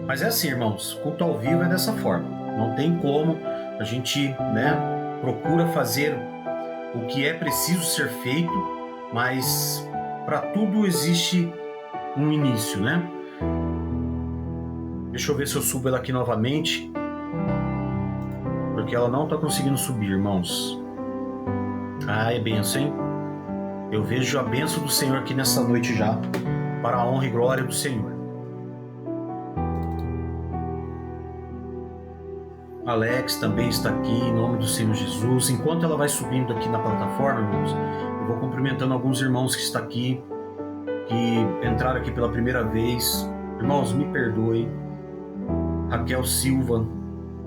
Mas é assim, irmãos, culto ao vivo é dessa forma. Não tem como a gente, procura fazer o que é preciso ser feito, mas para tudo existe um início, né? Deixa eu ver se eu subo ela aqui novamente, porque ela não está conseguindo subir, irmãos. Ah, é benção, hein? Eu vejo a benção do Senhor aqui nessa noite já, para a honra e glória do Senhor. Alex também está aqui, em nome do Senhor Jesus. Enquanto ela vai subindo aqui na plataforma, irmãos, eu vou cumprimentando alguns irmãos que estão aqui, que entraram aqui pela primeira vez. Irmãos, me perdoem. Raquel Silva,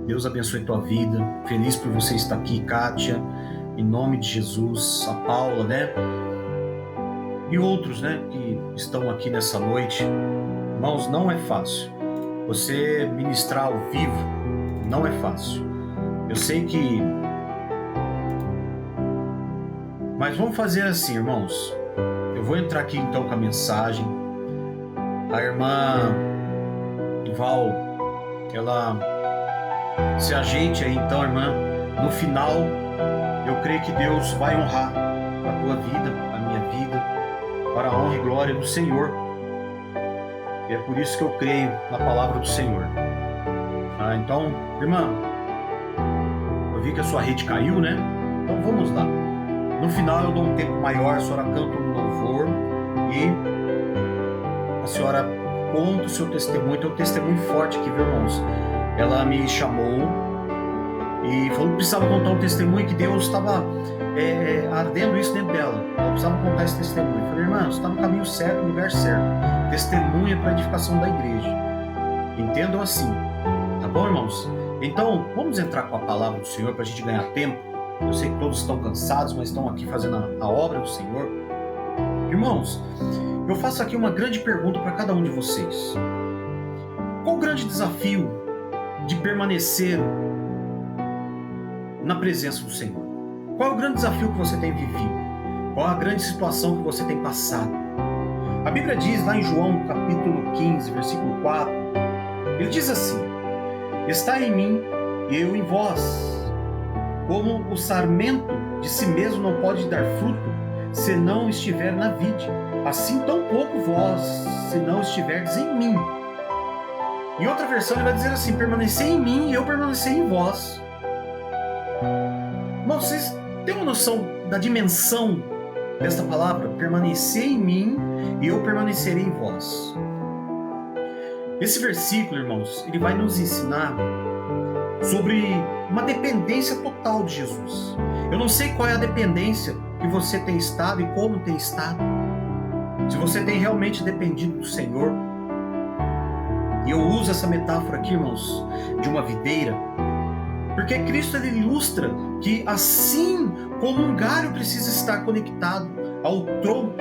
Deus abençoe tua vida. Feliz por você estar aqui, Kátia, em nome de Jesus. A Paula, e outros, que estão aqui nessa noite. Irmãos, não é fácil. Você ministrar ao vivo não é fácil. Eu sei que... Mas vamos fazer assim, irmãos. Eu vou entrar aqui então com a mensagem. A irmã Val, ela se ajeite aí então, irmã. No final, eu creio que Deus vai honrar a tua vida, a minha vida, para a honra e glória do Senhor. E é por isso que eu creio na palavra do Senhor. Então, irmã, eu vi que a sua rede caiu, Então vamos lá. No final eu dou um tempo maior, a senhora canta um louvor e a senhora conta o seu testemunho. Tem um testemunho forte aqui, viu, irmãos? Ela me chamou e falou que precisava contar um testemunho, que Deus estava ardendo isso dentro dela. Ela precisava contar esse testemunho. Eu falei, irmã, você está no caminho certo, no lugar certo. Testemunho é para a edificação da igreja. Entendam assim. Tá bom, irmãos? Então, vamos entrar com a palavra do Senhor para a gente ganhar tempo. Eu sei que todos estão cansados, mas estão aqui fazendo a obra do Senhor. Irmãos, eu faço aqui uma grande pergunta para cada um de vocês. Qual o grande desafio de permanecer na presença do Senhor? Qual é o grande desafio que você tem vivido? Qual a grande situação que você tem passado? A Bíblia diz lá em João, capítulo 15, versículo 4, ele diz assim: está em mim e eu em vós. Como o sarmento de si mesmo não pode dar fruto se não estiver na vide, assim tampouco vós, se não estiverdes em mim. Em outra versão ele vai dizer assim: permanecei em mim e eu permanecer em vós. Irmãos, vocês têm uma noção da dimensão desta palavra? Permanecer em mim e eu permanecerei em vós. Esse versículo, irmãos, ele vai nos ensinar sobre uma dependência total de Jesus. Eu não sei qual é a dependência que você tem estado e como tem estado. Se você tem realmente dependido do Senhor. E eu uso essa metáfora aqui, irmãos, de uma videira, porque Cristo ele ilustra que assim como um galho precisa estar conectado ao tronco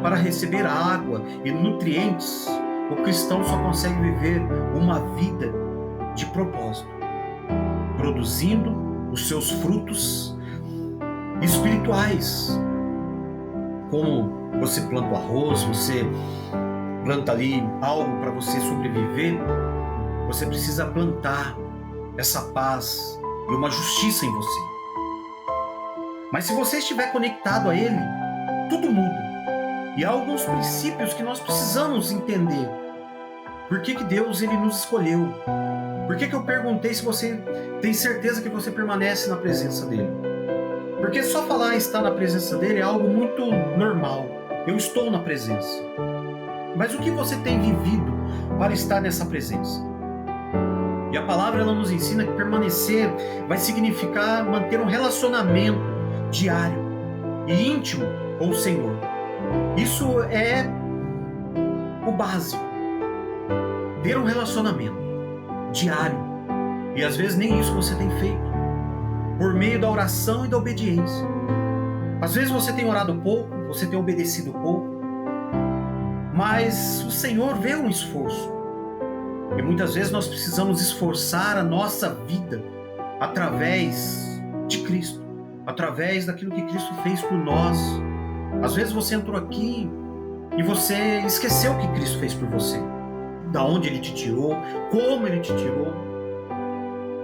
para receber água e nutrientes, o cristão só consegue viver uma vida de propósito, produzindo os seus frutos espirituais. Como você planta o arroz, você planta ali algo para você sobreviver, você precisa plantar essa paz e uma justiça em você. Mas se você estiver conectado a Ele, tudo muda. E há alguns princípios que nós precisamos entender. Por que Deus ele nos escolheu? Por que eu perguntei se você tem certeza que você permanece na presença dele? Porque só falar estar na presença dele é algo muito normal. Eu estou na presença. Mas o que você tem vivido para estar nessa presença? E a palavra ela nos ensina que permanecer vai significar manter um relacionamento diário e íntimo com o Senhor. Isso é o básico. Ter um relacionamento diário. E às vezes nem isso você tem feito. Por meio da oração e da obediência. Às vezes você tem orado pouco, você tem obedecido pouco. Mas o Senhor vê um esforço. E muitas vezes nós precisamos esforçar a nossa vida através de Cristo. Através daquilo que Cristo fez por nós. Às vezes você entrou aqui e você esqueceu o que Cristo fez por você. da onde Ele te tirou, como Ele te tirou.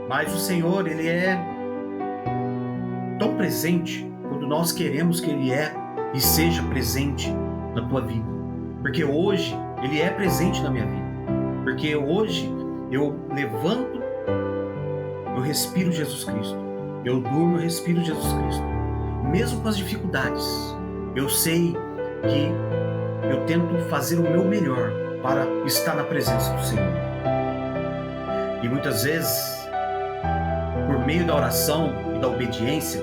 Mas o Senhor, Ele é tão presente quando nós queremos que Ele e seja presente na tua vida. Porque hoje Ele é presente na minha vida. Porque hoje eu levanto, eu respiro Jesus Cristo. Eu durmo, eu respiro Jesus Cristo. Mesmo com as dificuldades, eu sei que eu tento fazer o meu melhor para estar na presença do Senhor. E muitas vezes, por meio da oração e da obediência,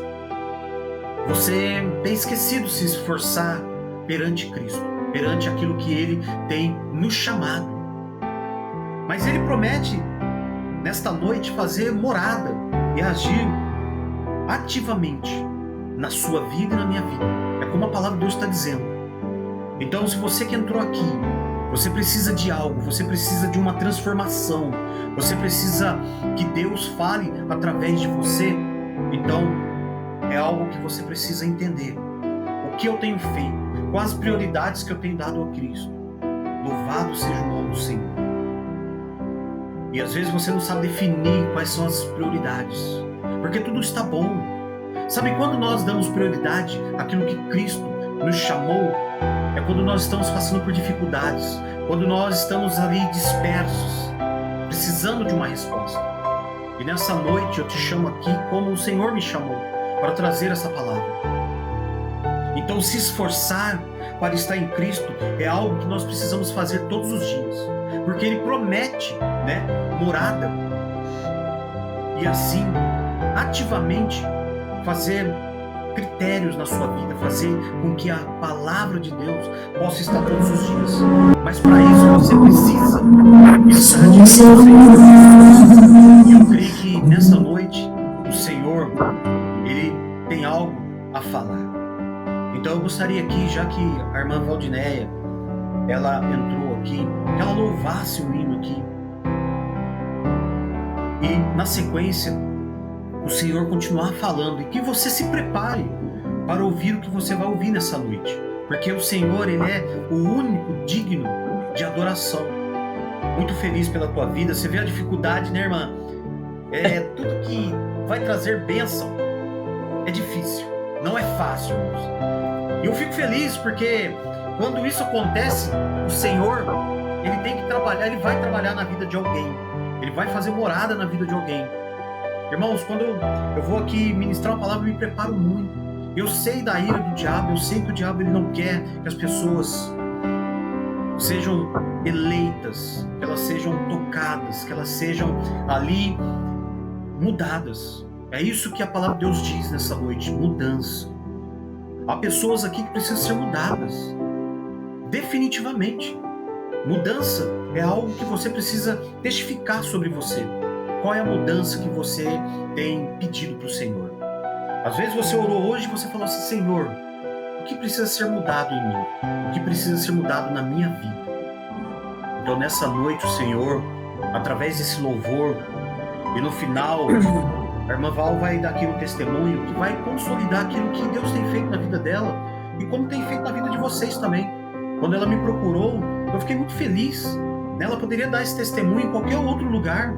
você tem esquecido de se esforçar perante Cristo, perante aquilo que Ele tem nos chamado. Mas Ele promete, nesta noite, fazer morada e agir ativamente na sua vida e na minha vida. É como a palavra de Deus está dizendo. Então, se você que entrou aqui, você precisa de algo, você precisa de uma transformação, você precisa que Deus fale através de você, então é algo que você precisa entender. O que eu tenho feito, quais as prioridades que eu tenho dado a Cristo. Louvado seja o nome do Senhor. E às vezes você não sabe definir quais são as prioridades, porque tudo está bom. Sabe quando nós damos prioridade àquilo que Cristo nos chamou? É quando nós estamos passando por dificuldades, quando nós estamos ali dispersos, precisando de uma resposta. E nessa noite eu te chamo aqui como o Senhor me chamou, para trazer essa palavra. Então, se esforçar para estar em Cristo é algo que nós precisamos fazer todos os dias, porque Ele promete, morada, e assim, ativamente, fazer critérios na sua vida, fazer com que a palavra de Deus possa estar todos os dias. Mas para isso você precisa estar de Senhor. E eu creio que nessa noite o Senhor, Ele tem algo a falar. Então eu gostaria aqui, já que a irmã Valdinéia, ela entrou aqui, que ela louvasse o hino aqui. E na sequência, o Senhor continuar falando e que você se prepare para ouvir o que você vai ouvir nessa noite. Porque o Senhor, Ele é o único digno de adoração. Muito feliz pela tua vida. Você vê a dificuldade, né, irmã? Tudo que vai trazer bênção é difícil. Não é fácil, irmãos. E eu fico feliz porque quando isso acontece, o Senhor, Ele tem que trabalhar, Ele vai trabalhar na vida de alguém. Ele vai fazer morada na vida de alguém. Irmãos, quando eu vou aqui ministrar uma palavra, eu me preparo muito. Eu sei da ira do diabo, eu sei que o diabo ele não quer que as pessoas sejam eleitas, que elas sejam tocadas, que elas sejam ali mudadas. É isso que a palavra de Deus diz nessa noite, mudança. Há pessoas aqui que precisam ser mudadas, definitivamente. Mudança é algo que você precisa testificar sobre você. Qual é a mudança que você tem pedido para o Senhor? Às vezes você orou hoje e você falou assim: Senhor, o que precisa ser mudado em mim? O que precisa ser mudado na minha vida? Então nessa noite o Senhor, através desse louvor, e no final a irmã Val vai dar aqui um testemunho que vai consolidar aquilo que Deus tem feito na vida dela e como tem feito na vida de vocês também. Quando ela me procurou, eu fiquei muito feliz. Ela poderia dar esse testemunho em qualquer outro lugar,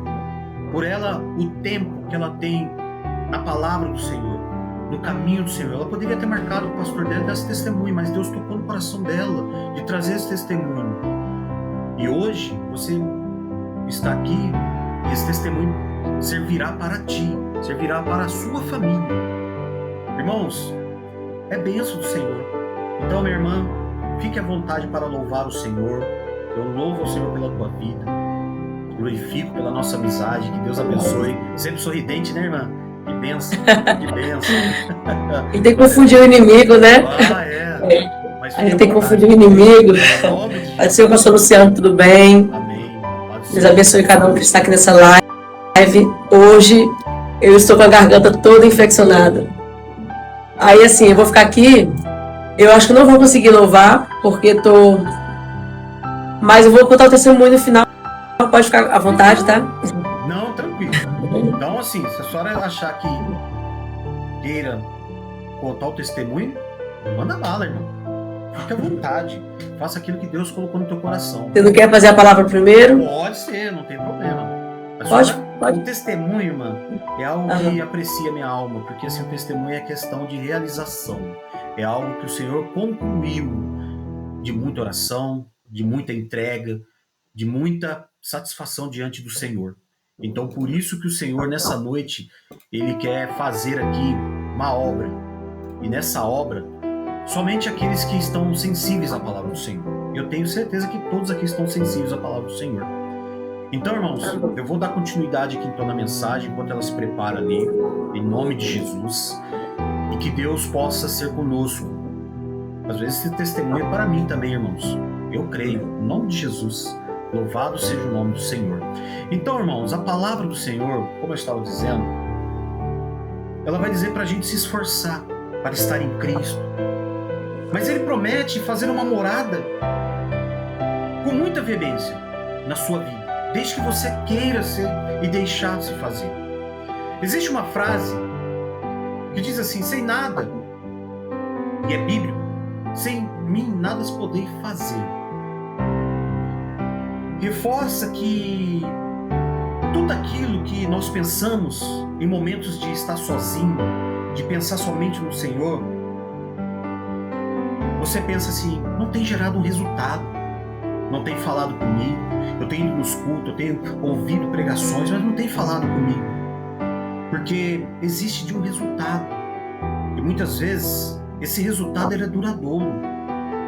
por ela, o tempo que ela tem na palavra do Senhor, no caminho do Senhor. Ela poderia ter marcado o pastor dela e dar esse testemunho, mas Deus tocou no coração dela de trazer esse testemunho. E hoje você está aqui e esse testemunho servirá para ti, servirá para a sua família. Irmãos, é bênção do Senhor. Então, minha irmã, fique à vontade para louvar o Senhor. Eu louvo o Senhor pela tua vida. Glorifico pela nossa amizade. Que Deus abençoe. Sempre sorridente, né, irmã? Que bênção, que bênção. E tem que confundir o inimigo, né? Mas a gente tem que confundir o inimigo. Pode ser o pastor Luciano, tudo bem? Amém. Deus abençoe cada um que está aqui nessa live. Hoje eu estou com a garganta toda infeccionada. Aí assim, eu vou ficar aqui. Eu acho que não vou conseguir louvar, porque estou... Mas eu vou contar o testemunho no final. Pode ficar à vontade, tá? Não, tranquilo. Então, assim, se a senhora achar que queira contar o testemunho, manda bala, irmão. Fique à vontade. Faça aquilo que Deus colocou no teu coração. Você não quer fazer a palavra primeiro? Pode ser, não tem problema. Pode. O testemunho, irmã, é algo que aprecia a minha alma, porque assim, o testemunho é questão de realização. É algo que o Senhor concluiu de muita oração, de muita entrega, de muita satisfação diante do Senhor. Então, por isso que o Senhor, nessa noite, Ele quer fazer aqui uma obra. E nessa obra, somente aqueles que estão sensíveis à palavra do Senhor. Eu tenho certeza que todos aqui estão sensíveis à palavra do Senhor. Então, irmãos, eu vou dar continuidade aqui então na mensagem, enquanto ela se prepara ali, em nome de Jesus, e que Deus possa ser conosco. Às vezes esse testemunho é para mim também, irmãos. Eu creio, em nome de Jesus. Louvado seja o nome do Senhor. Então, irmãos, a palavra do Senhor, como eu estava dizendo, ela vai dizer para a gente se esforçar para estar em Cristo. Mas Ele promete fazer uma morada com muita veemência na sua vida, desde que você queira ser e deixar-se fazer. Existe uma frase que diz assim: sem nada, e é bíblico, sem mim nada se podeis fazer. Reforça que tudo aquilo que nós pensamos em momentos de estar sozinho, de pensar somente no Senhor, você pensa assim, não tem gerado um resultado, não tem falado comigo, eu tenho ido nos cultos, eu tenho ouvido pregações, mas não tem falado comigo, porque existe de um resultado, e muitas vezes esse resultado é duradouro,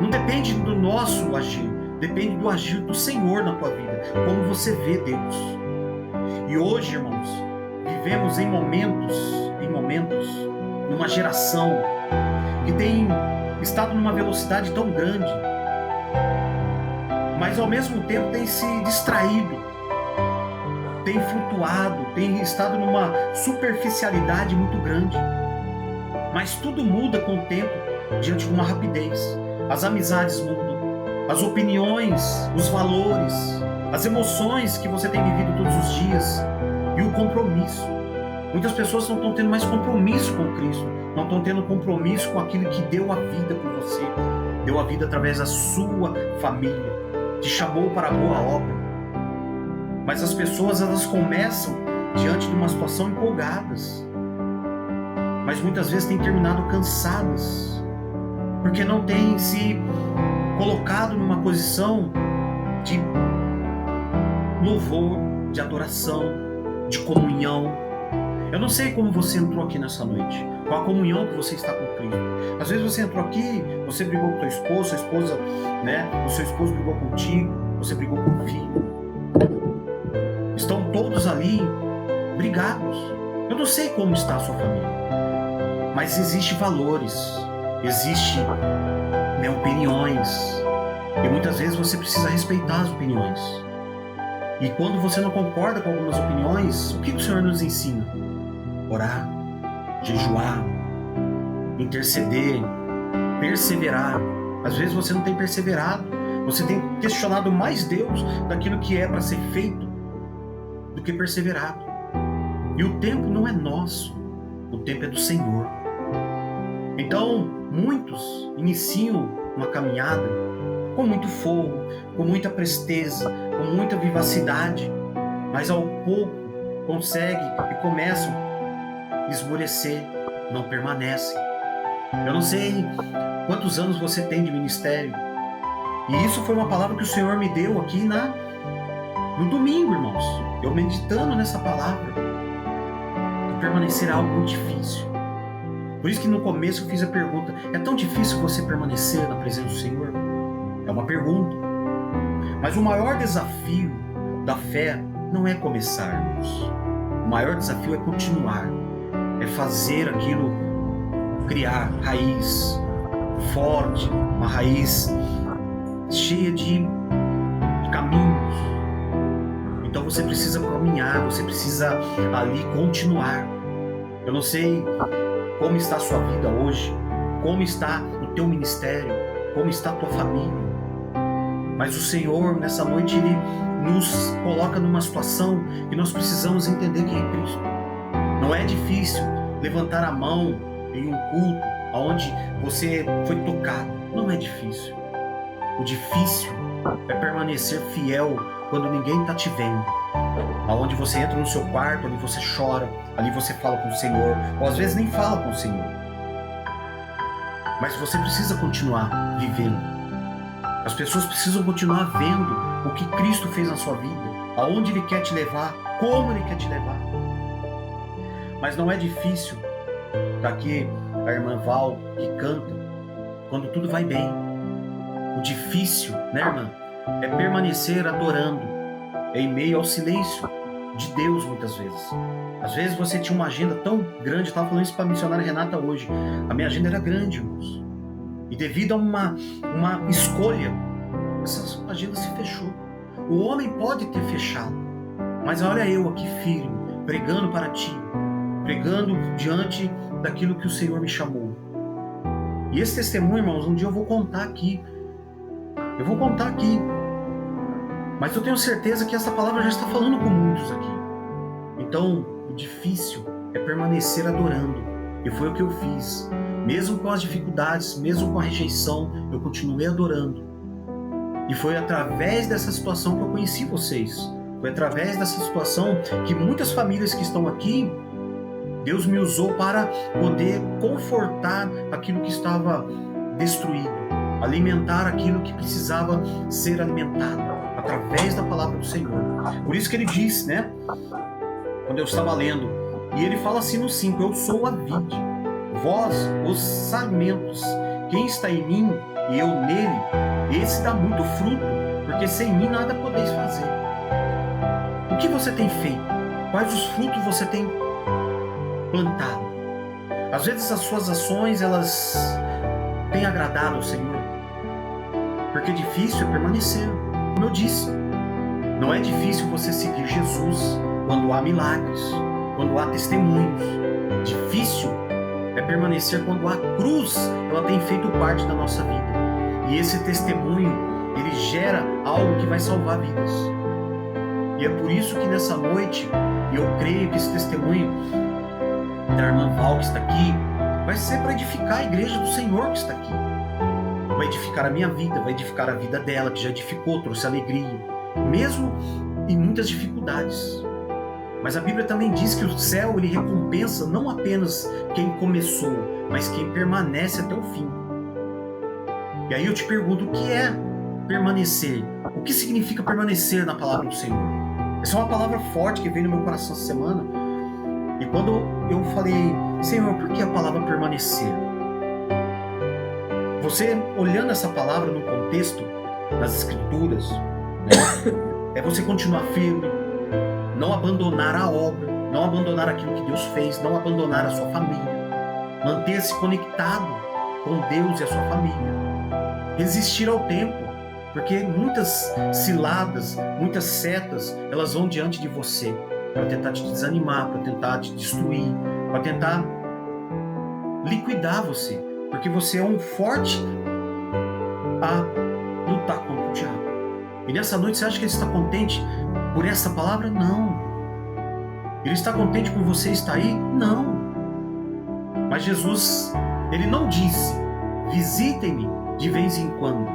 não depende do nosso agir, depende do agir do Senhor na tua vida, como você vê Deus. E hoje, irmãos, vivemos em momentos, numa geração que tem estado numa velocidade tão grande, mas ao mesmo tempo tem se distraído, tem flutuado, tem estado numa superficialidade muito grande. Mas tudo muda com o tempo, diante de uma rapidez. As amizades mudam, as opiniões, os valores, as emoções que você tem vivido todos os dias e o compromisso. Muitas pessoas não estão tendo mais compromisso com Cristo, não estão tendo compromisso com aquilo que deu a vida por você, deu a vida através da sua família, te chamou para a boa obra. Mas as pessoas, elas começam diante de uma situação empolgadas, mas muitas vezes têm terminado cansadas, porque não têm se colocado numa posição de louvor, de adoração, de comunhão. Eu não sei como você entrou aqui nessa noite, qual a comunhão que você está com Cristo. Às vezes você entrou aqui, você brigou com tua esposa, sua esposa, o seu esposo brigou contigo, você brigou com o filho. Estão todos ali brigados. Eu não sei como está a sua família, mas existem valores, existem opiniões, e muitas vezes você precisa respeitar as opiniões. E quando você não concorda com algumas opiniões, o que o Senhor nos ensina? Orar, jejuar, interceder, perseverar. Às vezes você não tem perseverado, você tem questionado mais Deus daquilo que é para ser feito do que perseverado. E o tempo não é nosso, o tempo é do Senhor. Então, muitos iniciam uma caminhada com muito fogo, com muita presteza, com muita vivacidade, mas ao pouco conseguem e começam a esmorecer, não permanecem. Eu não sei quantos anos você tem de ministério, e isso foi uma palavra que o Senhor me deu aqui no domingo, irmãos. Eu meditando nessa palavra, que permanecer é algo muito difícil. Por isso que no começo eu fiz a pergunta: é tão difícil você permanecer na presença do Senhor? É uma pergunta. Mas o maior desafio da fé não é começarmos. O maior desafio é continuar. É fazer aquilo, criar raiz forte, uma raiz cheia de caminhos. Então você precisa caminhar, você precisa ali continuar. Eu não sei como está a sua vida hoje, como está o teu ministério, como está a tua família. Mas o Senhor, nessa noite, Ele nos coloca numa situação que nós precisamos entender quem é Cristo. Não é difícil levantar a mão em um culto onde você foi tocado. Não é difícil. O difícil é permanecer fiel quando ninguém está te vendo. Aonde você entra no seu quarto, ali você chora, ali você fala com o Senhor, ou às vezes nem fala com o Senhor. Mas você precisa continuar vivendo. As pessoas precisam continuar vendo o que Cristo fez na sua vida, aonde Ele quer te levar, como Ele quer te levar. Mas não é difícil, daqui a irmã Val que canta, quando tudo vai bem. O difícil, né, irmã, é permanecer adorando em meio ao silêncio de Deus muitas vezes. Às vezes você tinha uma agenda tão grande, eu estava falando isso para a missionária Renata hoje, a minha agenda era grande, irmãos. E devido a uma escolha, essa agenda se fechou. O homem pode ter fechado, mas olha eu aqui firme, pregando para ti, pregando diante daquilo que o Senhor me chamou. E esse testemunho, irmãos, um dia eu vou contar aqui. Mas eu tenho certeza que essa palavra já está falando com muitos aqui. Então, o difícil é permanecer adorando. E foi o que eu fiz. Mesmo com as dificuldades, mesmo com a rejeição, eu continuei adorando. E foi através dessa situação que eu conheci vocês. Foi através dessa situação que muitas famílias que estão aqui, Deus me usou para poder confortar aquilo que estava destruído, alimentar aquilo que precisava ser alimentado, através da palavra do Senhor. Por isso que ele disse, né? Quando eu estava lendo, e ele fala assim no 5, eu sou a vide, vós os sarmentos, quem está em mim e eu nele, esse dá muito fruto, porque sem mim nada podeis fazer. O que você tem feito? Quais os frutos você tem plantado? Às vezes as suas ações, elas têm agradado ao Senhor, porque difícil é permanecer. Como eu disse, não é difícil você seguir Jesus quando há milagres, quando há testemunhos. Difícil é permanecer quando a cruz ela tem feito parte da nossa vida. E esse testemunho, ele gera algo que vai salvar vidas. E é por isso que nessa noite, eu creio que esse testemunho da irmã Val que está aqui, vai ser para edificar a igreja do Senhor que está aqui. Vai edificar a minha vida, vai edificar a vida dela, que já edificou, trouxe alegria, mesmo em muitas dificuldades. Mas a Bíblia também diz que o céu, ele recompensa não apenas quem começou, mas quem permanece até o fim. E aí eu te pergunto, o que é permanecer? O que significa permanecer na palavra do Senhor? Essa é uma palavra forte que veio no meu coração essa semana. E quando eu falei, Senhor, por que a palavra permanecer? Você, olhando essa palavra no contexto das Escrituras, né, é você continuar firme, não abandonar a obra, não abandonar aquilo que Deus fez, não abandonar a sua família, manter-se conectado com Deus e a sua família, resistir ao tempo, porque muitas ciladas, muitas setas, elas vão diante de você para tentar te desanimar, para tentar te destruir, para tentar liquidar você, porque você é um forte a lutar contra o diabo. E nessa noite você acha que ele está contente por essa palavra? Não. Ele está contente por você estar aí? Não. Mas Jesus, ele não disse, visitem-me de vez em quando,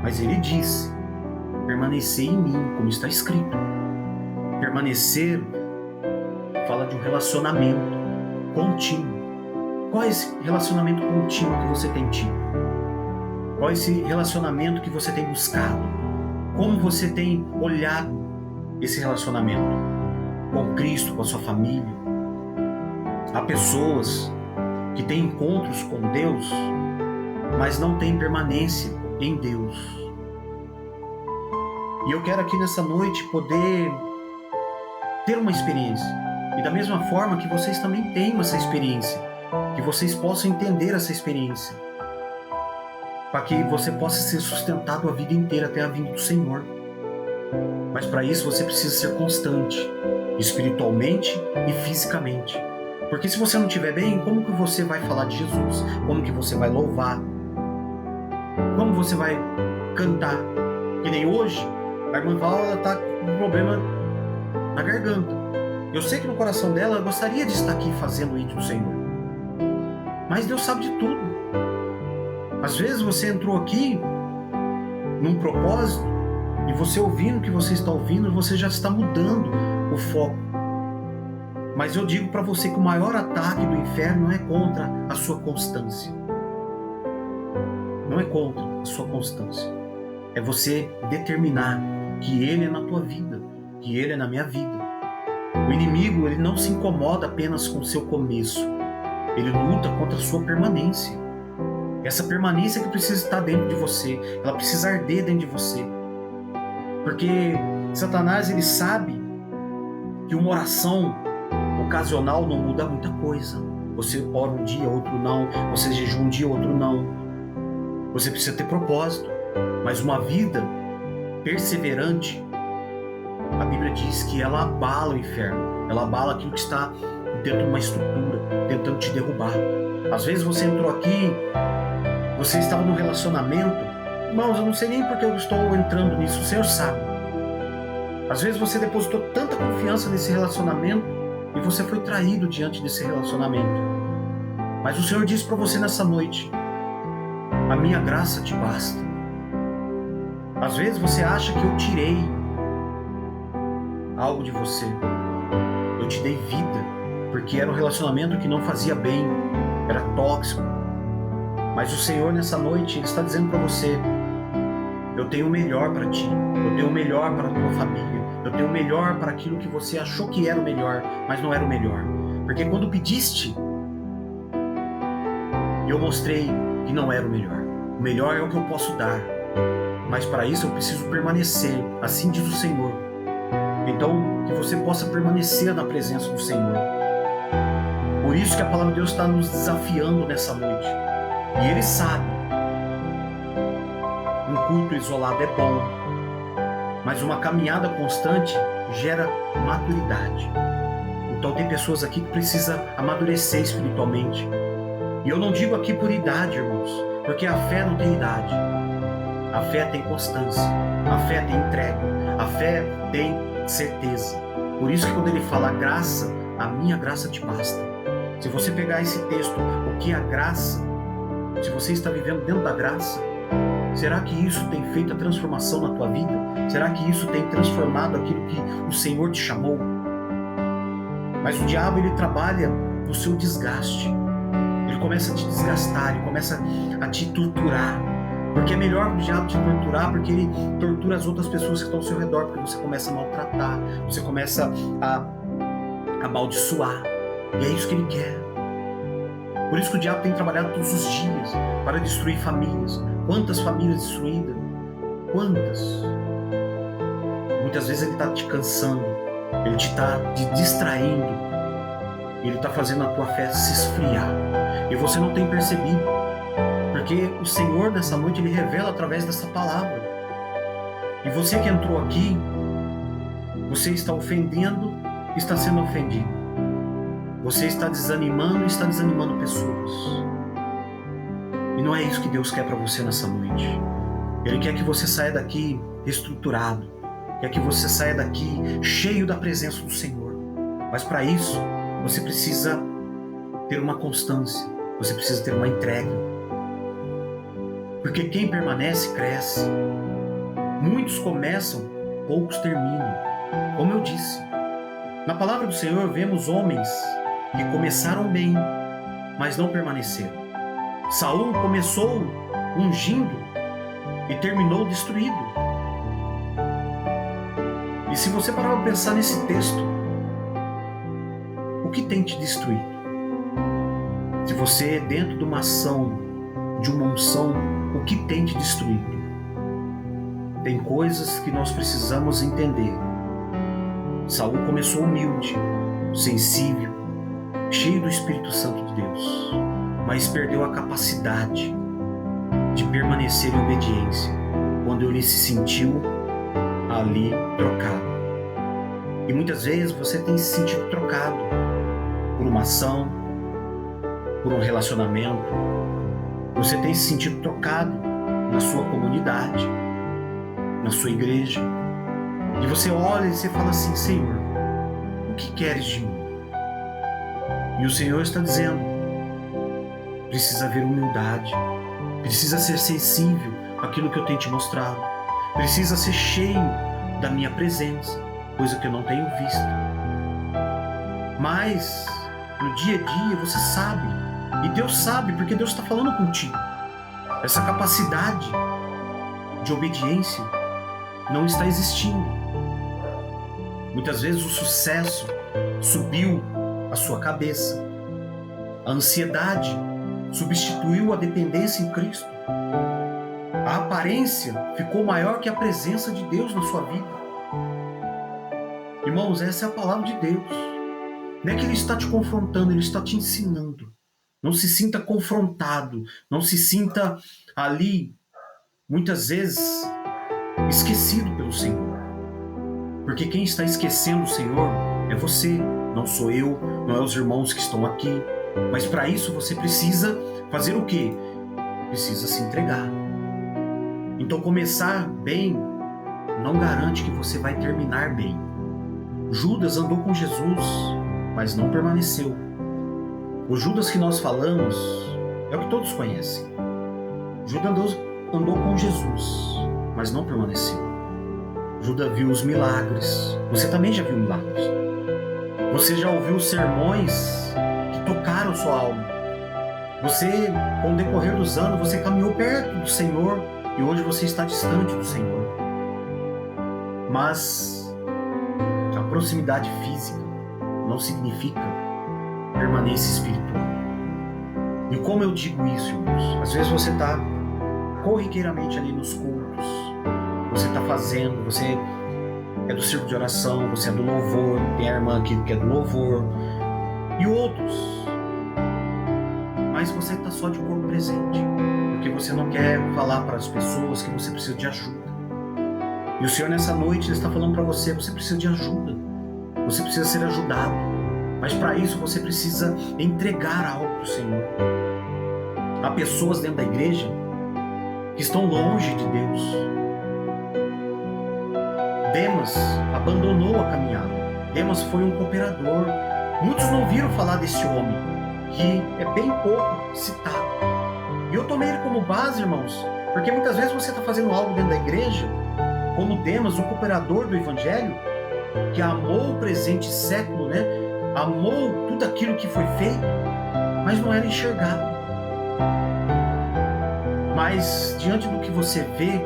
mas ele disse, permanecer em mim, como está escrito. Permanecer fala de um relacionamento contínuo. Qual é esse relacionamento contínuo que você tem tido? Qual é esse relacionamento que você tem buscado? Como você tem olhado esse relacionamento? Com Cristo, com a sua família? Há pessoas que têm encontros com Deus, mas não têm permanência em Deus. E eu quero aqui nessa noite poder ter uma experiência. E da mesma forma que vocês também tenham essa experiência, que vocês possam entender essa experiência, para que você possa ser sustentado a vida inteira até a vinda do Senhor. Mas para isso você precisa ser constante, espiritualmente e fisicamente. Porque se você não estiver bem, como que você vai falar de Jesus? Como que você vai louvar? Como você vai cantar? Que nem hoje, a irmã Val está com um problema na garganta. Eu sei que no coração dela ela gostaria de estar aqui fazendo o hino do Senhor. Mas Deus sabe de tudo. Às vezes você entrou aqui num propósito e você ouvindo o que você está ouvindo, você já está mudando o foco. Mas eu digo para você que o maior ataque do inferno não é contra a sua constância. Não é contra a sua constância. É você determinar que ele é na tua vida, que ele é na minha vida. O inimigo, ele não se incomoda apenas com o seu começo. Ele luta contra a sua permanência. Essa permanência que precisa estar dentro de você, ela precisa arder dentro de você. Porque Satanás, ele sabe que uma oração ocasional não muda muita coisa. Você ora um dia, outro não. Você jejua um dia, outro não. Você precisa ter propósito. Mas uma vida perseverante, a Bíblia diz que ela abala o inferno. Ela abala aquilo que está dentro de uma estrutura, tentando te derrubar. Às vezes você entrou aqui, você estava num relacionamento. Irmãos, eu não sei nem porque eu estou entrando nisso, o Senhor sabe. Às vezes você depositou tanta confiança nesse relacionamento e você foi traído diante desse relacionamento. Mas o Senhor diz para você nessa noite: a minha graça te basta. Às vezes você acha que eu tirei algo de você. Eu te dei vida, porque era um relacionamento que não fazia bem, era tóxico. Mas o Senhor nessa noite, Ele está dizendo para você: eu tenho o melhor para ti, eu tenho o melhor para a tua família, eu tenho o melhor para aquilo que você achou que era o melhor, mas não era o melhor. Porque quando pediste, eu mostrei que não era o melhor. O melhor é o que eu posso dar, mas para isso eu preciso permanecer, assim diz o Senhor. Então, que você possa permanecer na presença do Senhor. Por isso que a palavra de Deus está nos desafiando nessa noite. E Ele sabe. Um culto isolado é bom, mas uma caminhada constante gera maturidade. Então tem pessoas aqui que precisam amadurecer espiritualmente. E eu não digo aqui por idade, irmãos, porque a fé não tem idade. A fé tem constância, a fé tem entrega, a fé tem certeza. Por isso que quando ele fala graça, a minha graça te basta. Se você pegar esse texto, o que é a graça, se você está vivendo dentro da graça, será que isso tem feito a transformação na tua vida? Será que isso tem transformado aquilo que o Senhor te chamou? Mas o diabo, ele trabalha no seu desgaste. Ele começa a te desgastar, ele começa a te torturar. Porque é melhor o diabo te torturar, porque ele tortura as outras pessoas que estão ao seu redor, porque você começa a maltratar, você começa a amaldiçoar. E é isso que ele quer. Por isso que o diabo tem trabalhado todos os dias para destruir famílias. Quantas famílias destruídas? Quantas? Muitas vezes ele está te cansando, ele te está te distraindo, ele está fazendo a tua fé se esfriar. E você não tem percebido, porque o Senhor nessa noite ele revela através dessa palavra. E você que entrou aqui, você está ofendendo, está sendo ofendido. Você está desanimando e está desanimando pessoas. E não é isso que Deus quer para você nessa noite. Ele quer que você saia daqui reestruturado. Quer que você saia daqui cheio da presença do Senhor. Mas para isso, você precisa ter uma constância. Você precisa ter uma entrega. Porque quem permanece, cresce. Muitos começam, poucos terminam. Como eu disse, na palavra do Senhor vemos homens que começaram bem, mas não permaneceram. Saul começou ungindo e terminou destruído. E se você parar para pensar nesse texto, o que tem te destruído? Se você, dentro de uma ação, de uma unção, o que tem te destruído? Tem coisas que nós precisamos entender. Saul começou humilde, sensível, cheio do Espírito Santo de Deus, mas perdeu a capacidade de permanecer em obediência quando ele se sentiu ali trocado. E muitas vezes você tem se sentido trocado por uma ação, por um relacionamento. Você tem se sentido trocado na sua comunidade, na sua igreja. E você olha e você fala assim: Senhor, o que queres de mim? E o Senhor está dizendo: precisa haver humildade, Precisa ser sensível àquilo que eu tenho te mostrado. Precisa ser cheio da minha presença, coisa que eu não tenho visto. Mas no dia a dia você sabe, e Deus sabe, porque Deus está falando contigo. Essa capacidade de obediência não está existindo. Muitas vezes o sucesso subiu a sua cabeça. A ansiedade substituiu a dependência em Cristo. A aparência ficou maior que a presença de Deus na sua vida. Irmãos, essa é a palavra de Deus. Não é que Ele está te confrontando, Ele está te ensinando. Não se sinta confrontado, não se sinta ali, muitas vezes, esquecido pelo Senhor. Porque quem está esquecendo o Senhor é você, não sou eu, não é os irmãos que estão aqui. Mas para isso você precisa fazer o quê? Precisa se entregar. Então começar bem não garante que você vai terminar bem. Judas andou com Jesus, mas não permaneceu. O Judas que nós falamos é o que todos conhecem. Judas andou com Jesus, mas não permaneceu. Judas viu os milagres. Você também já viu milagres. Você já ouviu sermões que tocaram sua alma. Você, com o decorrer dos anos, você caminhou perto do Senhor e hoje você está distante do Senhor. Mas a proximidade física não significa permanência espiritual. E como eu digo isso, irmãos? Às vezes você está corriqueiramente ali nos cultos, você está fazendo, você é do círculo de oração, você é do louvor, tem a irmã aqui que é do louvor, e outros. Mas você está só de corpo presente, porque você não quer falar para as pessoas que você precisa de ajuda. E o Senhor nessa noite está falando para você, você precisa de ajuda, você precisa ser ajudado. Mas para isso você precisa entregar algo para o Senhor. Há pessoas dentro da igreja que estão longe de Deus. Demas abandonou a caminhada. Demas foi um cooperador. Muitos não ouviram falar desse homem, que é bem pouco citado. E eu tomei ele como base, irmãos, porque muitas vezes você está fazendo algo dentro da igreja, como Demas, o cooperador do Evangelho, que amou o presente século, né? Amou tudo aquilo que foi feito, mas não era enxergado. Mas diante do que você vê,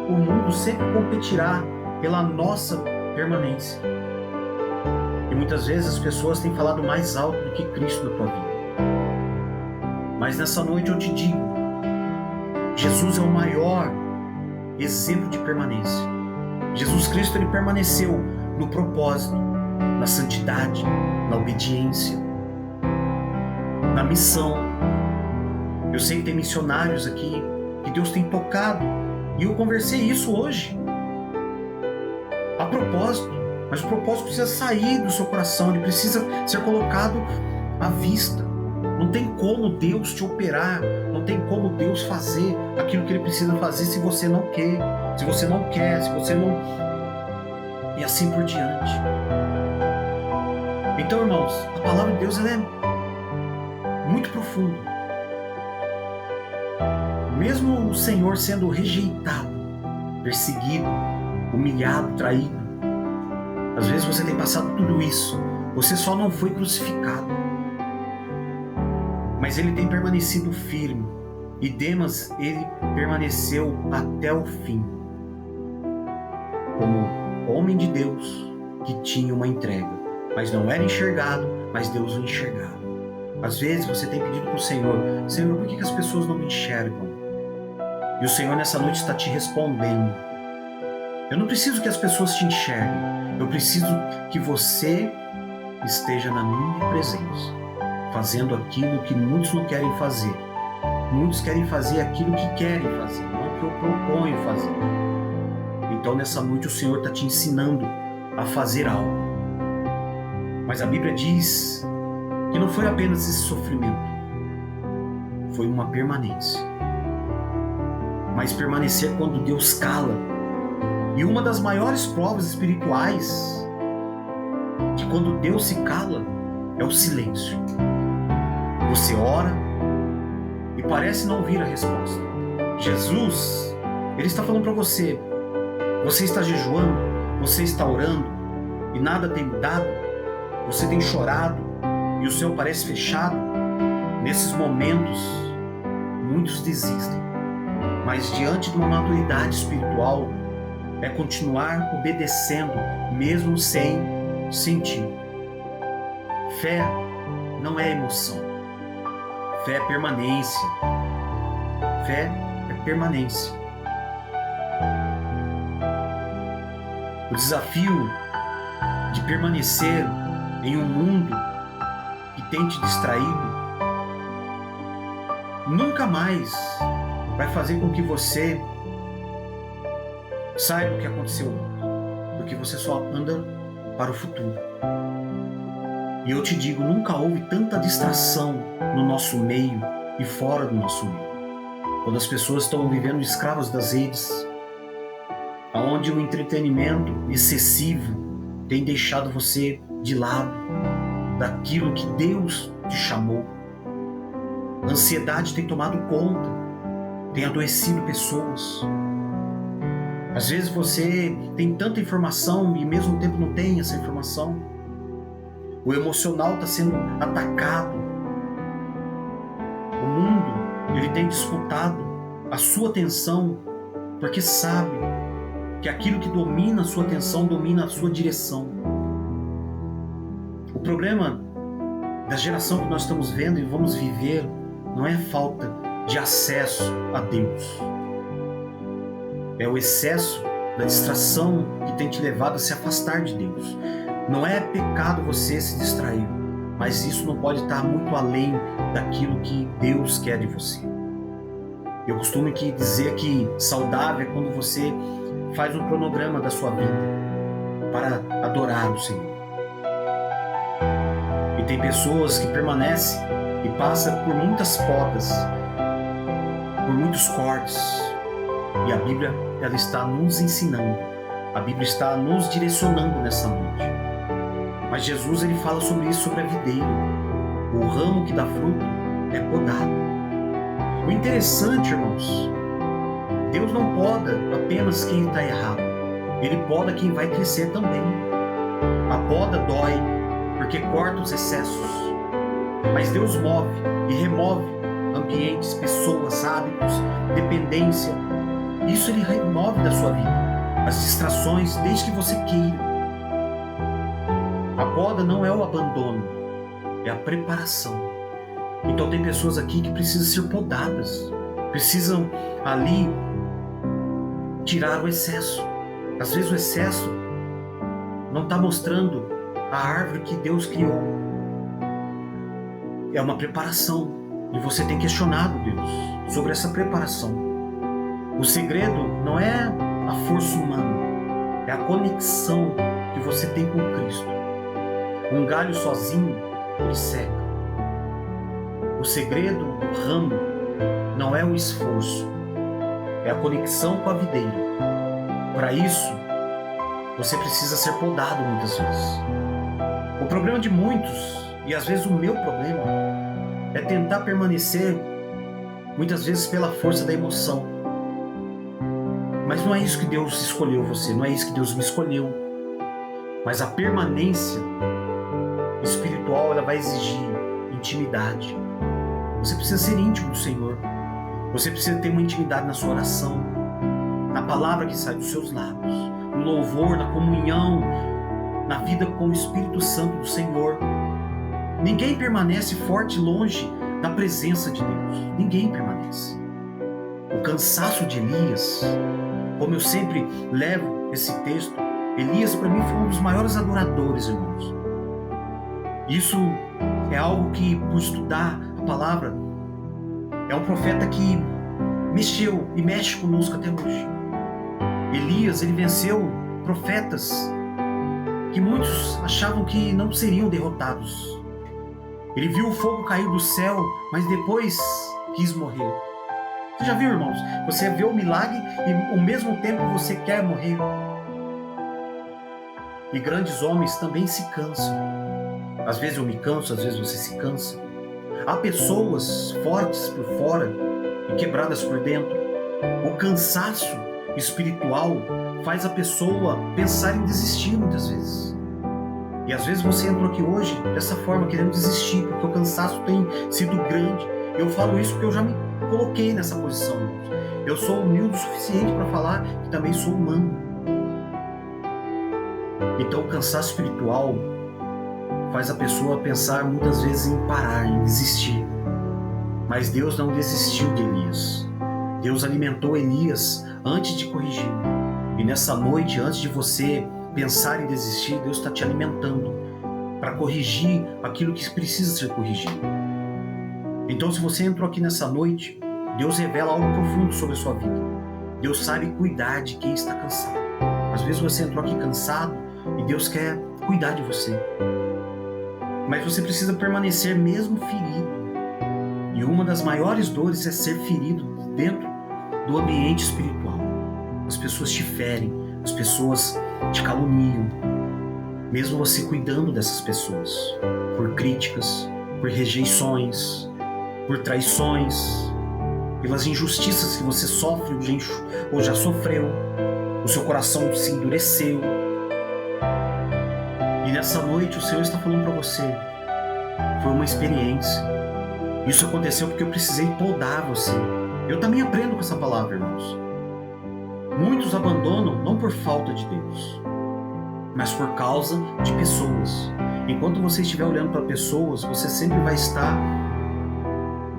o mundo sempre competirá pela nossa permanência. E muitas vezes as pessoas têm falado mais alto do que Cristo na tua vida. Mas nessa noite eu te digo, Jesus é o maior exemplo de permanência. Jesus Cristo, ele permaneceu no propósito, na santidade, na obediência, na missão. Eu sei que tem missionários aqui que Deus tem tocado, e eu conversei isso hoje. A propósito, mas o propósito precisa sair do seu coração, ele precisa ser colocado à vista. Não tem como Deus te operar, não tem como Deus fazer aquilo que Ele precisa fazer se você não quer, se você não quer, se você não... E assim por diante. Então, irmãos, a palavra de Deus ela é muito profunda. Mesmo o Senhor sendo rejeitado, perseguido, humilhado, traído, às vezes você tem passado tudo isso, você só não foi crucificado, mas ele tem permanecido firme. E Demas, ele permaneceu até o fim, como homem de Deus que tinha uma entrega, mas não era enxergado, mas Deus o enxergava. Às vezes você tem pedido para o Senhor, Senhor, por que as pessoas não me enxergam? E o Senhor nessa noite está te respondendo. Eu não preciso que as pessoas te enxerguem, eu preciso que você esteja na minha presença, fazendo aquilo que muitos não querem fazer. Muitos querem fazer aquilo que querem fazer, não o que eu proponho fazer. Então nessa noite o Senhor está te ensinando a fazer algo. Mas a Bíblia diz que não foi apenas esse sofrimento, foi uma permanência. Mas permanecer quando Deus cala. E uma das maiores provas espirituais de quando Deus se cala é o silêncio. Você ora e parece não ouvir a resposta. Jesus, ele está falando para você, você está jejuando, você está orando e nada tem mudado, você tem chorado e o céu parece fechado. Nesses momentos, muitos desistem, mas diante de uma maturidade espiritual, é continuar obedecendo, mesmo sem sentir. Fé não é emoção, fé é permanência. Fé é permanência. O desafio de permanecer em um mundo que tem te distraído nunca mais vai fazer com que você saiba o que aconteceu ontem, porque você só anda para o futuro. E eu te digo, nunca houve tanta distração no nosso meio e fora do nosso meio. Quando as pessoas estão vivendo escravas das redes, onde o entretenimento excessivo tem deixado você de lado daquilo que Deus te chamou. A ansiedade tem tomado conta, tem adoecido pessoas. Às vezes você tem tanta informação e ao mesmo tempo não tem essa informação. O emocional está sendo atacado. O mundo, ele tem disputado a sua atenção porque sabe que aquilo que domina a sua atenção domina a sua direção. O problema da geração que nós estamos vendo e vamos viver não é a falta de acesso a Deus. É o excesso da distração que tem te levado a se afastar de Deus. Não é pecado você se distrair, mas isso não pode estar muito além daquilo que Deus quer de você. Eu costumo dizer que saudável é quando você faz um cronograma da sua vida para adorar o Senhor. E tem pessoas que permanecem e passam por muitas podas, por muitos cortes. E a Bíblia, ela está nos ensinando. A Bíblia está nos direcionando nessa noite. Mas Jesus, ele fala sobre isso, sobre a videira. O ramo que dá fruto é podado. O interessante, irmãos, Deus não poda apenas quem está errado. Ele poda quem vai crescer também. A poda dói, porque corta os excessos. Mas Deus move e remove ambientes, pessoas, hábitos, dependência. Isso ele remove da sua vida. As distrações, desde que você queira. A poda não é o abandono, é a preparação. Então tem pessoas aqui que precisam ser podadas. Precisam ali tirar o excesso. Às vezes o excesso não está mostrando a árvore que Deus criou. É uma preparação. E você tem questionado Deus sobre essa preparação. O segredo não é a força humana, é a conexão que você tem com Cristo. Um galho sozinho, ele seca. O segredo do ramo não é o esforço, é a conexão com a videira. Para isso, você precisa ser podado muitas vezes. O problema de muitos, e às vezes o meu problema, é tentar permanecer, muitas vezes pela força da emoção. Mas não é isso que Deus escolheu você, não é isso que Deus me escolheu. Mas a permanência espiritual, ela vai exigir intimidade. Você precisa ser íntimo do Senhor. Você precisa ter uma intimidade na sua oração, na palavra que sai dos seus lábios, no louvor, na comunhão, na vida com o Espírito Santo do Senhor. Ninguém permanece forte longe da presença de Deus. Ninguém permanece. O cansaço de Elias, como eu sempre levo esse texto, Elias para mim foi um dos maiores adoradores, irmãos. Isso é algo que, por estudar a palavra, é um profeta que mexeu e mexe conosco até hoje. Elias, ele venceu profetas que muitos achavam que não seriam derrotados. Ele viu o fogo cair do céu, mas depois quis morrer. Você já viu, irmãos? Você vê o milagre e ao mesmo tempo você quer morrer. E grandes homens também se cansam. Às vezes eu me canso, às vezes você se cansa. Há pessoas fortes por fora e quebradas por dentro. O cansaço espiritual faz a pessoa pensar em desistir muitas vezes. E às vezes você entrou aqui hoje dessa forma, querendo desistir, porque o cansaço tem sido grande. Eu falo isso porque eu já me coloquei nessa posição. Eu sou humilde o suficiente para falar que também sou humano. Então o cansaço espiritual faz a pessoa pensar muitas vezes em parar, em desistir. Mas Deus não desistiu de Elias. Deus alimentou Elias antes de corrigir. E nessa noite, antes de você pensar em desistir, Deus está te alimentando para corrigir aquilo que precisa ser corrigido. Então, se você entrou aqui nessa noite, Deus revela algo profundo sobre a sua vida. Deus sabe cuidar de quem está cansado. Às vezes você entrou aqui cansado e Deus quer cuidar de você. Mas você precisa permanecer mesmo ferido. E uma das maiores dores é ser ferido dentro do ambiente espiritual. As pessoas te ferem, as pessoas te caluniam. Mesmo você cuidando dessas pessoas, por críticas, por rejeições, por traições, pelas injustiças que você sofre ou já sofreu, o seu coração se endureceu. E nessa noite o Senhor está falando para você, foi uma experiência. Isso aconteceu porque eu precisei podar você. Eu também aprendo com essa palavra, irmãos. Muitos abandonam não por falta de Deus, mas por causa de pessoas. Enquanto você estiver olhando para pessoas, você sempre vai estar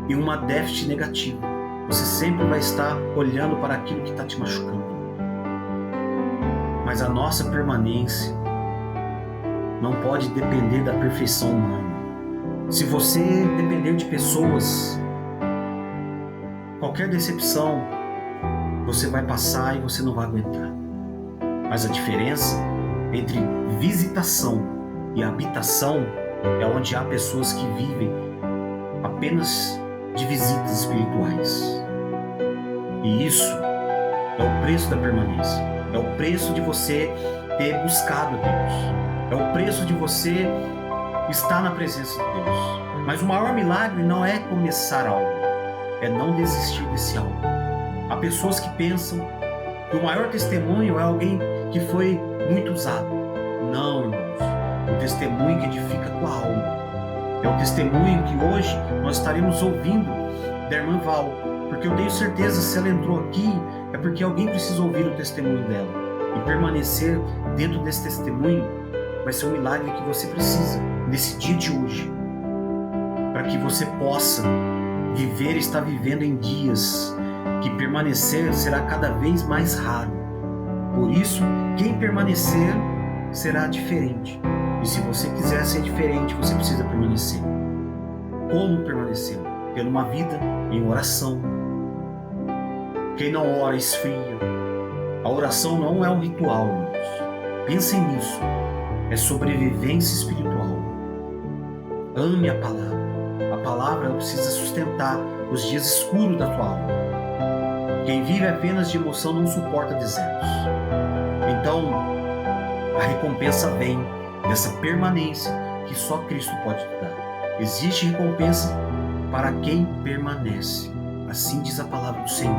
em uma déficit negativa. Você sempre vai estar olhando para aquilo que está te machucando. Mas a nossa permanência não pode depender da perfeição humana. Se você depender de pessoas, qualquer decepção você vai passar e você não vai aguentar. Mas a diferença entre visitação e habitação é onde há pessoas que vivem apenas de visitas espirituais. E isso é o preço da permanência. É o preço de você ter buscado a Deus. É o preço de você estar na presença de Deus. Mas o maior milagre não é começar algo, é não desistir desse algo. Há pessoas que pensam que o maior testemunho é alguém que foi muito usado. Não, irmãos. O testemunho que edifica com a alma. É o testemunho que hoje nós estaremos ouvindo da irmã Val. Porque eu tenho certeza, se ela entrou aqui, é porque alguém precisa ouvir o testemunho dela. E permanecer dentro desse testemunho vai ser um milagre que você precisa nesse dia de hoje. Para que você possa viver e estar vivendo em dias que permanecer será cada vez mais raro. Por isso, quem permanecer será diferente. E se você quiser ser diferente, você precisa permanecer. Como permanecer? Tendo uma vida em oração. Quem não ora esfria. A oração não é um ritual, irmãos. Pensem nisso. É sobrevivência espiritual. Ame a palavra. A palavra precisa sustentar os dias escuros da tua alma. Quem vive apenas de emoção não suporta desertos. Então, a recompensa vem dessa permanência que só Cristo pode te dar. Existe recompensa para quem permanece. Assim diz a palavra do Senhor.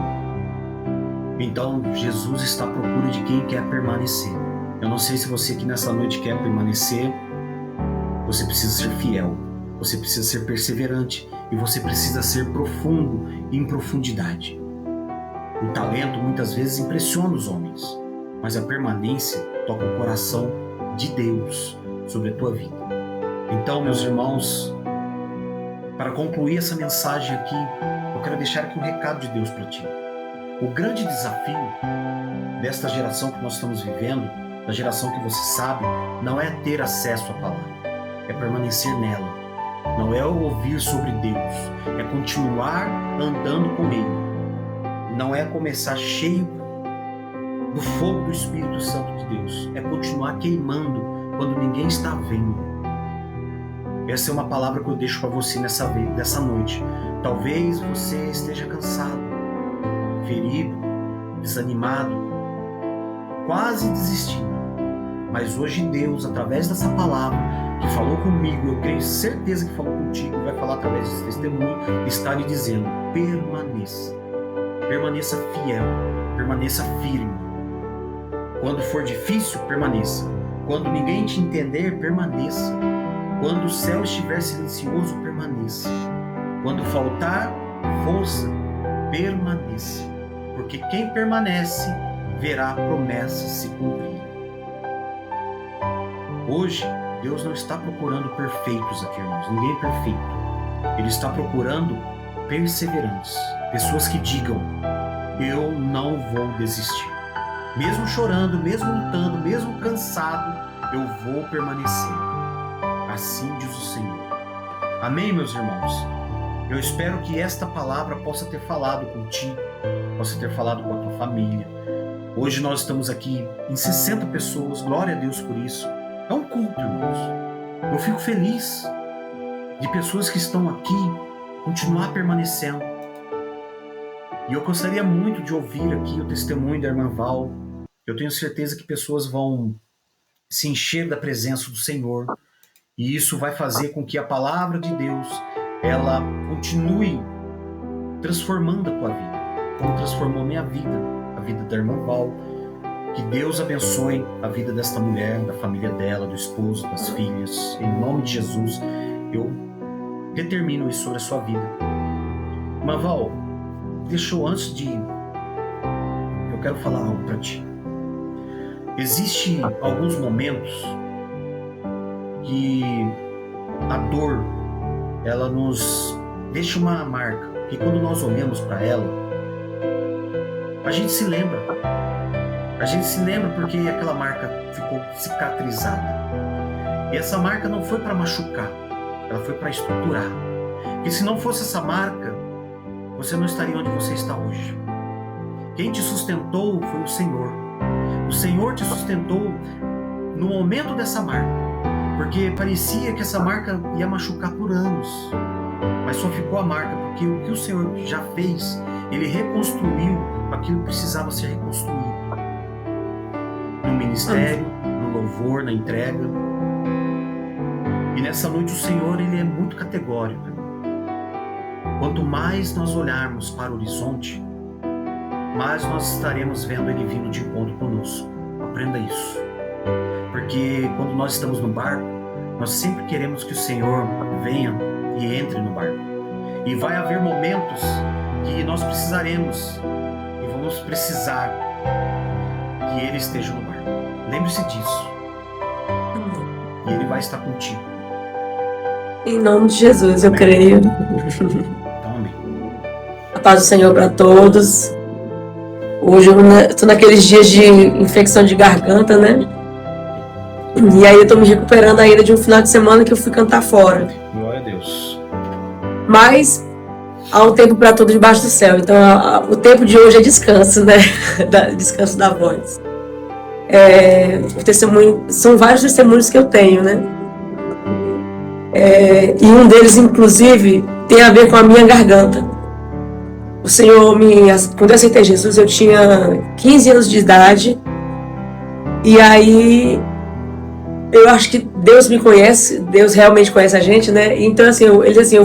Então, Jesus está à procura de quem quer permanecer. Eu não sei se você aqui nessa noite quer permanecer. Você precisa ser fiel. Você precisa ser perseverante. E você precisa ser profundo em profundidade. O talento muitas vezes impressiona os homens, mas a permanência toca o coração de Deus sobre a tua vida. Então, meus irmãos, para concluir essa mensagem aqui, eu quero deixar aqui um recado de Deus para ti. O grande desafio desta geração que nós estamos vivendo, da geração que você sabe, não é ter acesso à palavra, é permanecer nela. Não é ouvir sobre Deus, é continuar andando com Ele. Não é começar cheio do fogo do Espírito Santo de Deus. É continuar queimando quando ninguém está vendo. Essa é uma palavra que eu deixo para você nessa noite. Talvez você esteja cansado, ferido, desanimado, quase desistindo. Mas hoje Deus, através dessa palavra que falou comigo, eu tenho certeza que falou contigo, vai falar através desse testemunho, está lhe dizendo: permaneça. permaneça fiel, permaneça firme. Quando for difícil, permaneça. Quando ninguém te entender, permaneça. Quando o céu estiver silencioso, permaneça. Quando faltar força, permaneça. Porque quem permanece, verá a promessa se cumprir. Hoje, Deus não está procurando perfeitos aqui, irmãos. Ninguém é perfeito. Ele está procurando perseverantes. Pessoas que digam, eu não vou desistir. Mesmo chorando, mesmo lutando, mesmo cansado, eu vou permanecer. Assim diz o Senhor. Amém, meus irmãos? Eu espero que esta palavra possa ter falado contigo, possa ter falado com a tua família. Hoje nós estamos aqui em 60 pessoas, glória a Deus por isso. É um culto, irmãos. Eu fico feliz de pessoas que estão aqui continuar permanecendo. E eu gostaria muito de ouvir aqui o testemunho da irmã Val. Eu tenho certeza que pessoas vão se encher da presença do Senhor. E isso vai fazer com que a palavra de Deus, ela continue transformando a tua vida. Como transformou minha vida, a vida da irmã Val. Que Deus abençoe a vida desta mulher, da família dela, do esposo, das filhas. Em nome de Jesus, eu determino isso sobre a sua vida. Irmã Val, deixou antes de... Eu quero falar algo para ti. Existem alguns momentos que a dor, ela nos deixa uma marca. Que quando nós olhamos para ela, a gente se lembra. A gente se lembra porque aquela marca ficou cicatrizada. E essa marca não foi para machucar, ela foi para estruturar. E se não fosse essa marca, você não estaria onde você está hoje. Quem te sustentou foi o Senhor. O Senhor te sustentou no momento dessa marca, porque parecia que essa marca ia machucar por anos. Mas só ficou a marca porque o que o Senhor já fez, Ele reconstruiu aquilo que precisava ser reconstruído. No ministério, no louvor, na entrega. E nessa noite o Senhor, Ele é muito categórico. Quanto mais nós olharmos para o horizonte, mais nós estaremos vendo Ele vindo de encontro conosco. Aprenda isso. Porque quando nós estamos no barco, nós sempre queremos que o Senhor venha e entre no barco. E vai haver momentos que nós precisaremos e vamos precisar que Ele esteja no barco. Lembre-se disso. E Ele vai estar contigo. Em nome de Jesus, eu creio. Então, amém. A paz do Senhor para todos. Hoje eu estou naqueles dias de infecção de garganta, né? E aí eu estou me recuperando ainda de um final de semana que eu fui cantar fora. Glória a Deus. Mas há um tempo para tudo debaixo do céu. Então o tempo de hoje é descanso, né? Descanso da voz. O testemunho, são vários testemunhos que eu tenho, né? E um deles, inclusive, tem a ver com a minha garganta. O Senhor quando eu aceitei Jesus, eu tinha 15 anos de idade. E aí, eu acho que Deus me conhece, Deus realmente conhece a gente, né? Então, assim, ele disse assim, eu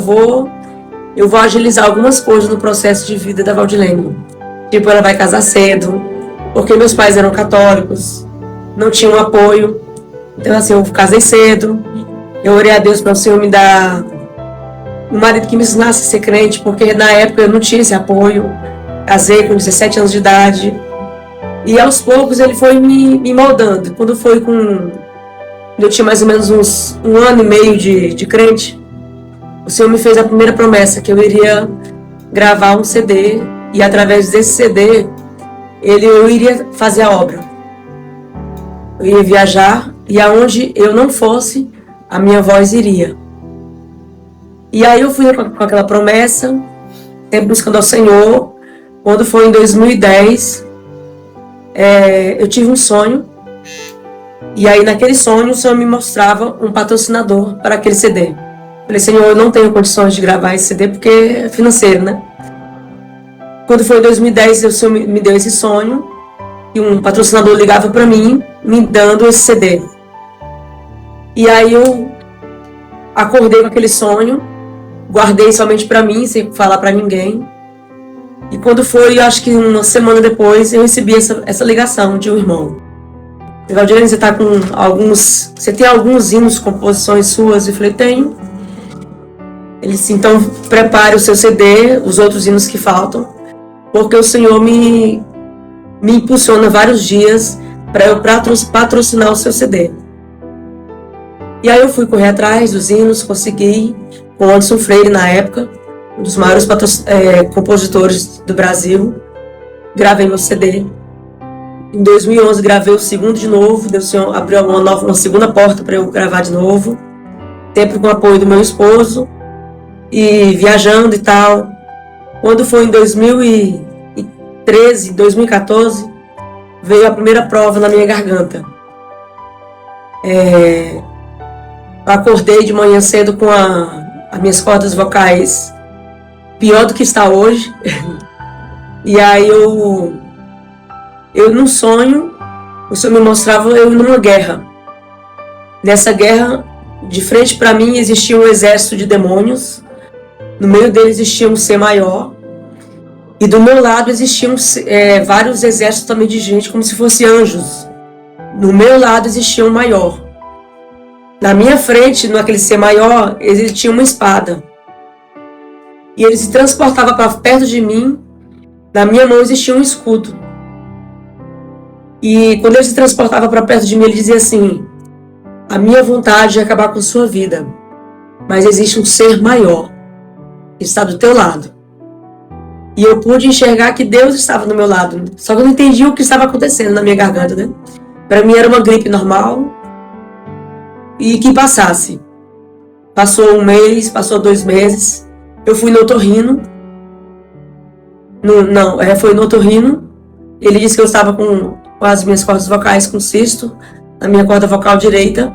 vou agilizar algumas coisas no processo de vida da Valdilene. Tipo, ela vai casar cedo, porque meus pais eram católicos, não tinham apoio. Então, assim, eu casei cedo. Eu orei a Deus para o Senhor me dar um marido que me ensinasse a ser crente, porque na época eu não tinha esse apoio. Casei com 17 anos de idade. E aos poucos ele foi me moldando. Quando eu tinha mais ou menos um ano e meio de crente, o Senhor me fez a primeira promessa, que eu iria gravar um CD, e através desse CD, eu iria fazer a obra. Eu ia viajar, e aonde eu não fosse, a minha voz iria. E aí eu fui com aquela promessa, sempre buscando ao Senhor. Quando foi em 2010, eu tive um sonho. E aí naquele sonho o Senhor me mostrava um patrocinador para aquele CD. Falei, Senhor, eu não tenho condições de gravar esse CD porque é financeiro, né? Quando foi em 2010, o Senhor me deu esse sonho. E um patrocinador ligava para mim, me dando esse CD. E aí eu acordei com aquele sonho, guardei somente para mim, sem falar para ninguém. E quando foi, acho que uma semana depois, eu recebi essa ligação de um irmão. Valdirene, você tá com alguns... Você tem alguns hinos, composições suas? Eu falei, tenho. Ele disse, então prepare o seu CD, os outros hinos que faltam, porque o Senhor me impulsiona vários dias para eu patrocinar o seu CD. E aí eu fui correr atrás dos hinos, consegui, com o Anderson Freire na época, um dos maiores compositores do Brasil, gravei meu CD. Em 2011 gravei o segundo de novo, Deus Senhor abriu uma segunda porta para eu gravar de novo, sempre com o apoio do meu esposo, e viajando e tal. Quando foi em 2013, 2014, veio a primeira prova na minha garganta. Eu acordei de manhã cedo com as minhas cordas vocais pior do que está hoje. E aí eu num sonho, o Senhor me mostrava eu numa guerra. Nessa guerra, de frente para mim existia um exército de demônios, no meio dele existia um ser maior, e do meu lado existiam vários exércitos também de gente, como se fossem anjos. No meu lado existia um maior. Na minha frente, naquele ser maior, existia uma espada. E ele se transportava para perto de mim, na minha mão existia um escudo. E quando ele se transportava para perto de mim, ele dizia assim, a minha vontade é acabar com sua vida, mas existe um ser maior, que está do teu lado. E eu pude enxergar que Deus estava do meu lado, só que eu não entendia o que estava acontecendo na minha garganta, né? Para mim era uma gripe normal, e que passasse. Passou um mês, passou 2 meses, eu fui no otorrino, foi no otorrino, ele disse que eu estava com as minhas cordas vocais com cisto, na minha corda vocal direita,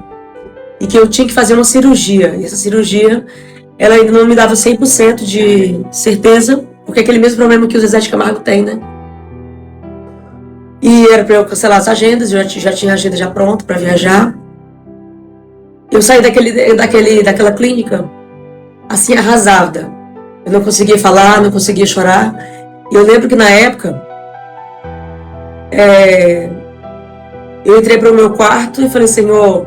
e que eu tinha que fazer uma cirurgia. E essa cirurgia, ela ainda não me dava 100% de certeza, porque é aquele mesmo problema que o Zezé de Camargo tem, né? E era para eu cancelar as agendas, eu já tinha a agenda já pronta para viajar. Eu saí daquela clínica, assim, arrasada. Eu não conseguia falar, não conseguia chorar. E eu lembro que na época, eu entrei para o meu quarto e falei, Senhor,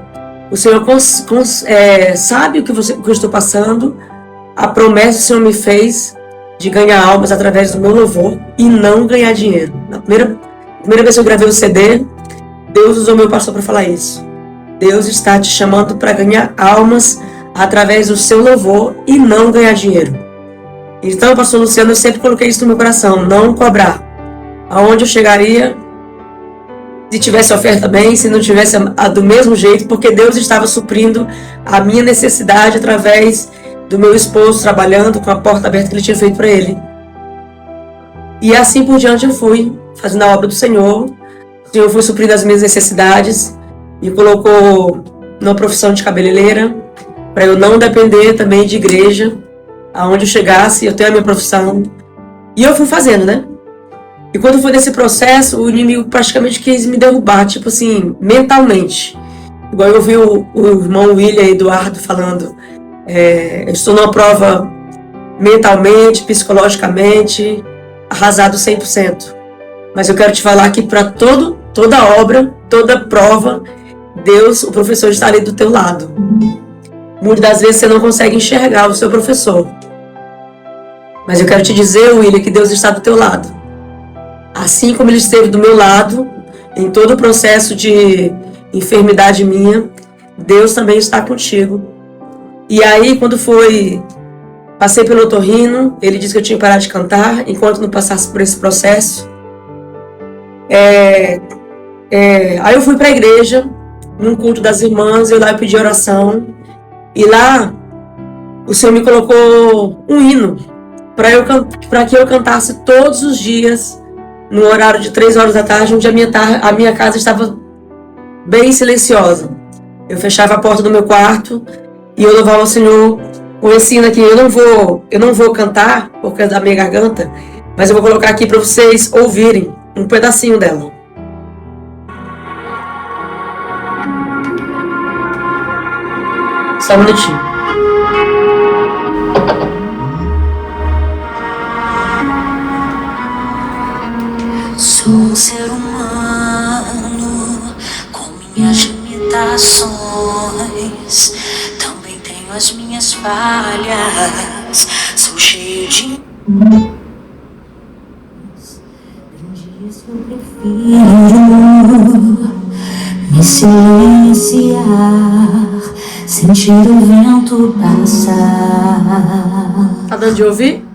o Senhor sabe o que eu estou passando, a promessa que o Senhor me fez de ganhar almas através do meu louvor e não ganhar dinheiro. Na primeira vez que eu gravei o CD, Deus usou meu pastor para falar isso. Deus está te chamando para ganhar almas através do seu louvor e não ganhar dinheiro. Então, pastor Luciano, eu sempre coloquei isso no meu coração, não cobrar. Aonde eu chegaria, se tivesse oferta bem, se não tivesse do mesmo jeito, porque Deus estava suprindo a minha necessidade através do meu esposo trabalhando com a porta aberta que ele tinha feito para ele. E assim por diante eu fui, fazendo a obra do Senhor. O Senhor foi suprindo as minhas necessidades, me colocou numa profissão de cabeleireira, para eu não depender também de igreja. Aonde eu chegasse, eu tenho a minha profissão. E eu fui fazendo, né? E quando foi nesse processo, o inimigo praticamente quis me derrubar, tipo assim, mentalmente. Igual eu vi o irmão William Eduardo falando, eu estou numa prova mentalmente, psicologicamente, arrasado 100%. Mas eu quero te falar que para toda obra, toda prova, Deus, o professor está ali do teu lado. Muitas das vezes você não consegue enxergar o seu professor. Mas eu quero te dizer, William, que Deus está do teu lado. Assim como Ele esteve do meu lado, em todo o processo de enfermidade minha, Deus também está contigo. E aí, quando passei pelo otorrino, ele disse que eu tinha que parar de cantar, enquanto não passasse por esse processo. Aí eu fui para a igreja, num culto das irmãs, eu lá pedi oração. E lá, o Senhor me colocou um hino para que eu cantasse todos os dias, no horário de 3 horas da tarde, onde a minha casa estava bem silenciosa. Eu fechava a porta do meu quarto e eu louvava o Senhor com esse hino aqui. Eu não vou cantar por causa da minha garganta, mas eu vou colocar aqui para vocês ouvirem um pedacinho dela. Só um minutinho. Também tenho as minhas falhas. Sou cheio de... Tem dias que eu prefiro me silenciar, sentir o vento passar. Tá dando de ouvir?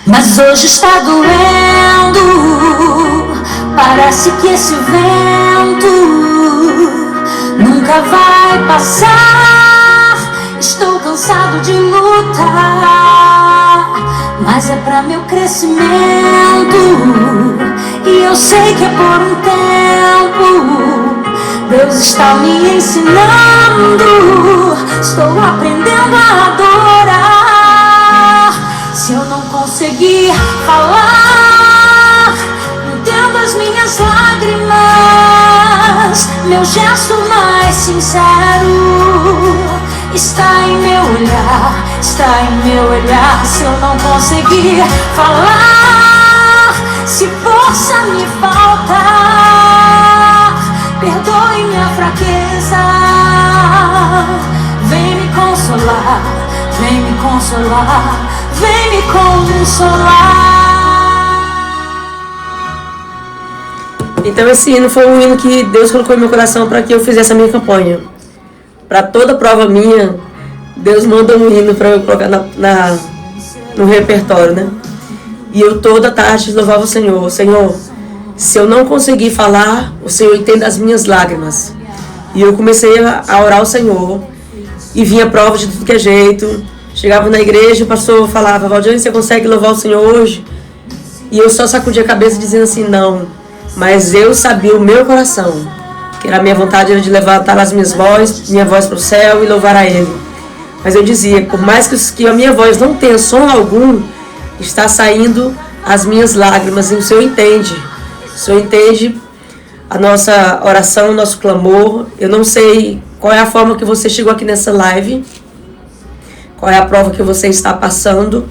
Mas hoje está doendo. Parece que esse vento nunca vai passar. Estou cansado de lutar, mas é pra meu crescimento. E eu sei que é por um tempo. Deus está me ensinando. Estou aprendendo a adorar. Se eu não conseguir falar, entendo as minhas lágrimas. Meu gesto mais sincero está em meu olhar, está em meu olhar. Se eu não conseguir falar, se força me faltar, perdoe minha fraqueza. Vem me consolar, vem me consolar, vem me consolar. Então esse hino foi um hino que Deus colocou em meu coração para que eu fizesse a minha campanha. Para toda prova minha, Deus manda um hino para eu colocar no repertório, né? E eu toda tarde louvava o Senhor. Senhor, se eu não conseguir falar, o Senhor entende as minhas lágrimas. E eu comecei a orar ao Senhor. E vinha prova de tudo que é jeito. Chegava na igreja, o pastor falava: Valdiane, você consegue louvar o Senhor hoje? E eu só sacudia a cabeça dizendo assim: não. Mas eu sabia o meu coração, que era a minha vontade era de levantar minha voz para o céu e louvar a Ele. Mas eu dizia, por mais que a minha voz não tenha som algum, está saindo as minhas lágrimas. E o Senhor entende. O Senhor entende a nossa oração, o nosso clamor. Eu não sei qual é a forma que você chegou aqui nessa live, qual é a prova que você está passando.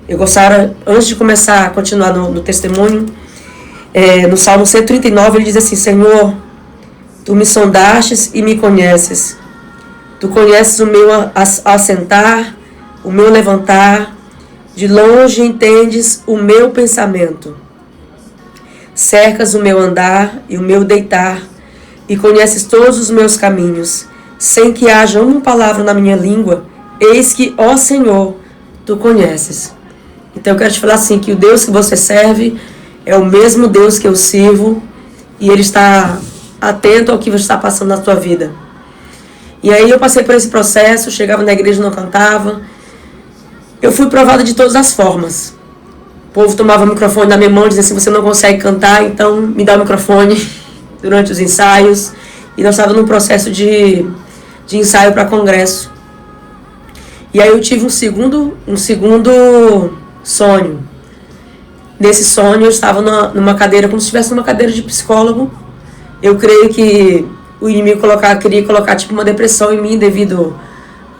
Eu gostaria, antes de começar a continuar no testemunho, no Salmo 139 ele diz assim: Senhor, Tu me sondastes e me conheces. Tu conheces o meu assentar, o meu levantar. De longe entendes o meu pensamento. Cercas o meu andar e o meu deitar, e conheces todos os meus caminhos. Sem que haja uma palavra na minha língua, eis que, ó Senhor, Tu conheces. Então eu quero te falar assim, que o Deus que você serve é o mesmo Deus que eu sirvo, e Ele está atento ao que você está passando na sua vida. E aí eu passei por esse processo, chegava na igreja e não cantava. Eu fui provada de todas as formas. O povo tomava o microfone na minha mão e dizia assim: você não consegue cantar, então me dá o microfone durante os ensaios. E nós estávamos num processo de ensaio para congresso. E aí eu tive um segundo sonho. Nesse sonho eu estava numa cadeira, como se estivesse numa cadeira de psicólogo. Eu creio que o inimigo queria colocar tipo uma depressão em mim devido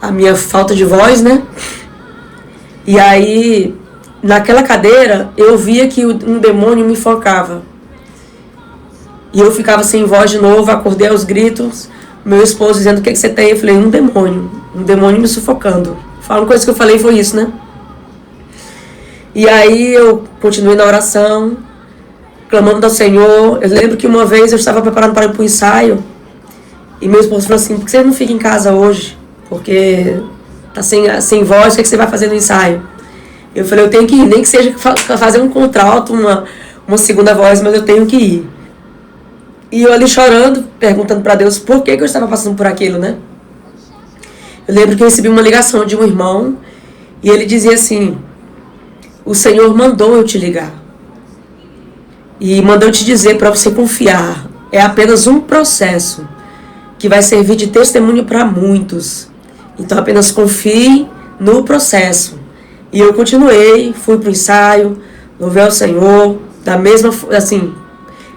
à minha falta de voz, né? E aí, naquela cadeira, eu via que um demônio me focava. E eu ficava sem voz de novo, acordei aos gritos. Meu esposo dizendo: o que você tem? Eu falei: um demônio me sufocando. A única coisa que eu falei foi isso, né? E aí eu continuei na oração, clamando ao Senhor. Eu lembro que uma vez eu estava preparando para ir para o ensaio, e meu esposo falou assim: por que você não fica em casa hoje? Porque tá sem voz, o que você vai fazer no ensaio? Eu falei: eu tenho que ir, nem que seja fazer um contralto, uma segunda voz, mas eu tenho que ir. E eu ali chorando, perguntando para Deus por que eu estava passando por aquilo, né? Eu lembro que eu recebi uma ligação de um irmão, e ele dizia assim: o Senhor mandou eu te ligar. E mandou te dizer para você confiar. É apenas um processo que vai servir de testemunho para muitos. Então apenas confie no processo. E eu continuei, fui pro ensaio, louvei ao Senhor, da mesma, assim,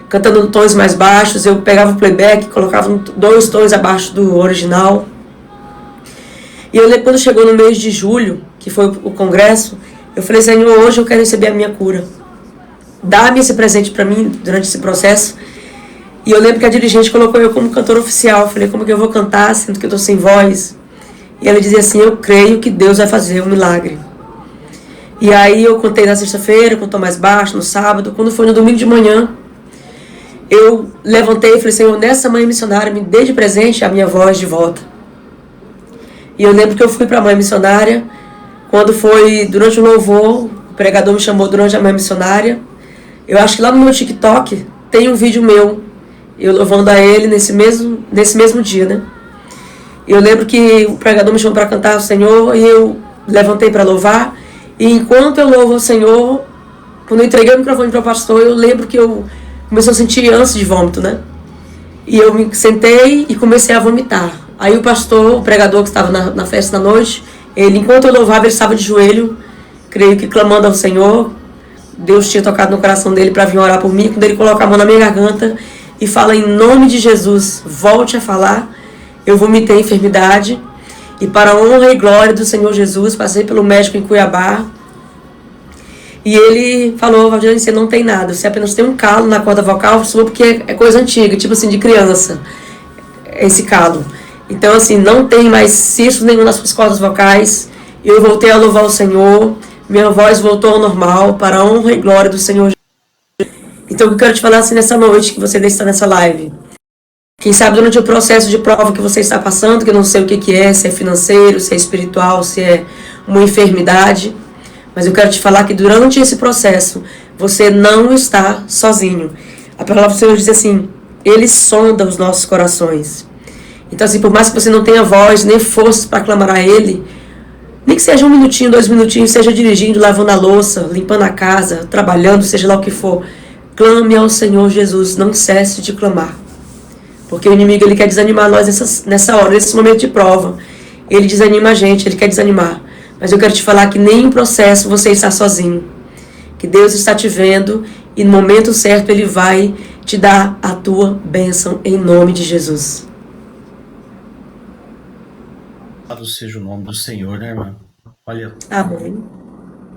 cantando tons mais baixos. Eu pegava o playback, colocava 2 tons abaixo do original. E eu, quando chegou no mês de julho, que foi o congresso, eu falei: Senhor, hoje eu quero receber a minha cura. Dá-me esse presente para mim durante esse processo. E eu lembro que a dirigente colocou eu como cantor oficial. Eu falei, como que eu vou cantar, sendo que eu tô sem voz? E ela dizia assim, eu creio que Deus vai fazer um milagre. E aí eu cantei na sexta-feira, com o tom mais baixo, no sábado. Quando foi no domingo de manhã, eu levantei e falei, Senhor, nessa mãe missionária, me dê de presente a minha voz de volta. E eu lembro que eu fui para a mãe missionária, quando foi durante o louvor, o pregador me chamou durante a mãe missionária. Eu acho que lá no meu TikTok tem um vídeo meu, eu louvando a ele nesse mesmo dia, né? E eu lembro que o pregador me chamou para cantar ao Senhor e eu levantei para louvar. E enquanto eu louvo ao Senhor, quando eu entreguei o microfone para o pastor, eu lembro que eu comecei a sentir ânsia de vômito, né? E eu me sentei e comecei a vomitar. Aí o pastor, o pregador que estava na festa da noite, ele, enquanto eu louvava, ele estava de joelho, creio que clamando ao Senhor. Deus tinha tocado no coração dele para vir orar por mim. Quando ele coloca a mão na minha garganta e fala, em nome de Jesus, volte a falar, eu vomitei a enfermidade. E para a honra e glória do Senhor Jesus, passei pelo médico em Cuiabá. E ele falou, Valdirene, você não tem nada, você apenas tem um calo na corda vocal, porque é coisa antiga, tipo assim, de criança, esse calo. Então, assim, não tem mais cisto nenhum nas suas cordas vocais. Eu voltei a louvar o Senhor, minha voz voltou ao normal, para a honra e glória do Senhor Jesus. Então, eu quero te falar assim nessa noite, que você está nessa live. Quem sabe durante o processo de prova que você está passando, que eu não sei o que é, se é financeiro, se é espiritual, se é uma enfermidade. Mas eu quero te falar que durante esse processo, você não está sozinho. A palavra do Senhor diz assim, Ele sonda os nossos corações. Então assim, por mais que você não tenha voz, nem forças para clamar a Ele, nem que seja 1 minutinho, 2 minutinhos, seja dirigindo, lavando a louça, limpando a casa, trabalhando, seja lá o que for, clame ao Senhor Jesus, não cesse de clamar. Porque o inimigo, ele quer desanimar nós nessa hora, nesse momento de prova. Ele desanima a gente, ele quer desanimar. Mas eu quero te falar que nem em processo você está sozinho. Que Deus está te vendo e no momento certo Ele vai te dar a tua bênção em nome de Jesus. Louvado seja o nome do Senhor, né, irmã? Olha, Amém.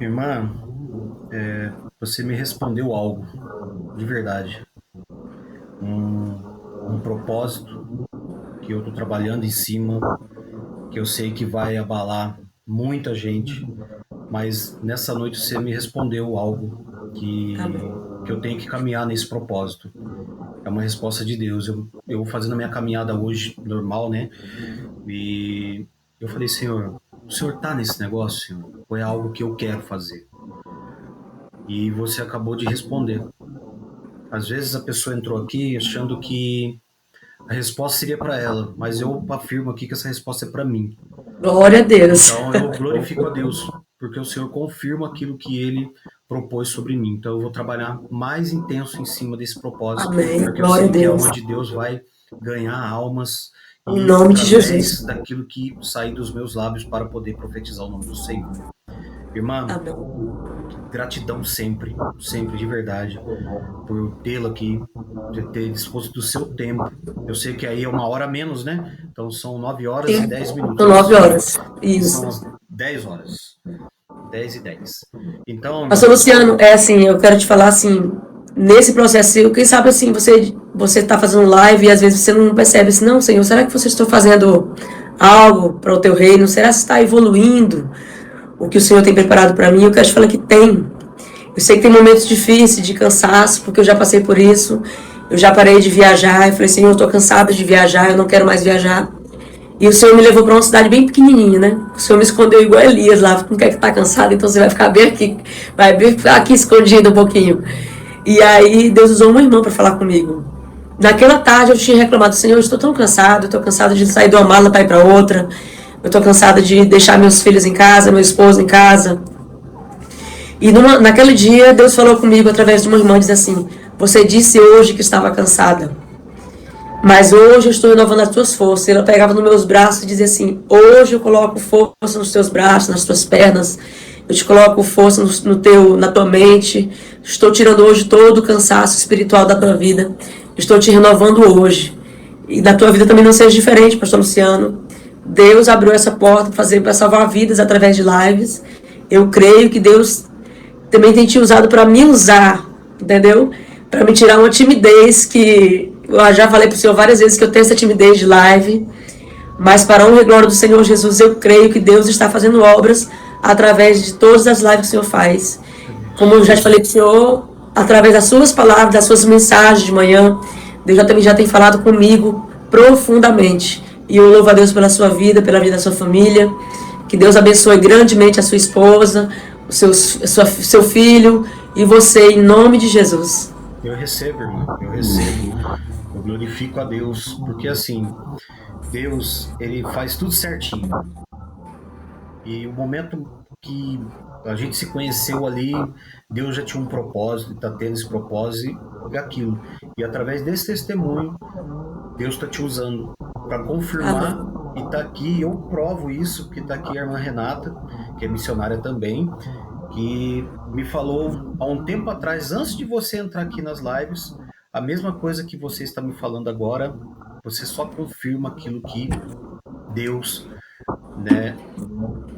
irmã, você me respondeu algo, de verdade. Um propósito que eu estou trabalhando em cima, que eu sei que vai abalar muita gente, mas nessa noite você me respondeu algo que eu tenho que caminhar nesse propósito. É uma resposta de Deus. Eu vou fazendo a minha caminhada hoje, normal, né? E eu falei, Senhor, o Senhor tá nesse negócio, Senhor? Ou é algo que eu quero fazer? E você acabou de responder. Às vezes a pessoa entrou aqui achando que a resposta seria para ela, mas eu afirmo aqui que essa resposta é para mim. Glória a Deus. Então eu glorifico a Deus, porque o Senhor confirma aquilo que Ele propôs sobre mim. Então eu vou trabalhar mais intenso em cima desse propósito. Amém. Porque Glória eu sei a Deus. que é onde Deus vai ganhar almas. Em nome de Jesus. Daquilo que sair dos meus lábios para poder profetizar o nome do Senhor. Irmã, Amém. gratidão sempre, sempre de verdade, por tê-la aqui, de ter disposto do seu tempo. Eu sei que aí é 1 hora a menos, né? Então são 9 horas e 10 minutos. São 9 horas, isso. São as 10 horas. 10 e 10. Então... Pastor Luciano, é assim, eu quero te falar assim, nesse processo, quem sabe assim, você está fazendo live e às vezes você não percebe assim, não, Senhor, será que você está fazendo algo para o teu reino? Será que você está evoluindo o que o Senhor tem preparado para mim? Eu quero te falar que tem. Eu sei que tem momentos difíceis, de cansaço, porque eu já passei por isso. Eu já parei de viajar. Eu falei, Senhor, eu estou cansada de viajar, eu não quero mais viajar. E o Senhor me levou para uma cidade bem pequenininha, né? O Senhor me escondeu igual Elias lá. Não quer que tá cansado, então você vai ficar bem aqui. Vai ficar aqui escondido um pouquinho. E aí Deus usou uma irmã para falar comigo. Naquela tarde eu tinha reclamado, Senhor, eu estou tão cansado. Eu estou cansado de sair de uma mala para ir para outra. Eu estou cansada de deixar meus filhos em casa, meu esposo em casa. E naquele dia, Deus falou comigo através de uma irmã, diz assim, você disse hoje que estava cansada, mas hoje eu estou renovando as tuas forças. Ela pegava nos meus braços e dizia assim, hoje eu coloco força nos teus braços, nas tuas pernas, eu te coloco força na tua mente, estou tirando hoje todo o cansaço espiritual da tua vida, estou te renovando hoje. E da tua vida também não seja diferente, pastor Luciano. Deus abriu essa porta para salvar vidas através de lives. Eu creio que Deus também tem te usado para me usar, entendeu? Para me tirar uma timidez que Eu já falei para o Senhor várias vezes que eu tenho essa timidez de live, mas para a honra e glória do Senhor Jesus, eu creio que Deus está fazendo obras através de todas as lives que o Senhor faz. Como eu já te falei para o Senhor, através das suas palavras, das suas mensagens de manhã, Deus já tem falado comigo profundamente. E eu louvo a Deus pela sua vida, pela vida da sua família. Que Deus abençoe grandemente a sua esposa, seu filho e você, em nome de Jesus. Eu recebo, irmão, eu recebo. Eu glorifico a Deus, porque assim, Deus, ele faz tudo certinho. E o momento que a gente se conheceu ali, Deus já tinha um propósito, está tendo esse propósito e aquilo. E através desse testemunho, Deus está te usando para confirmar. Amém. E está aqui, eu provo isso, que está aqui a irmã Renata, que é missionária também, que me falou há um tempo atrás, antes de você entrar aqui nas lives, a mesma coisa que você está me falando agora, você só confirma aquilo que Deus, né,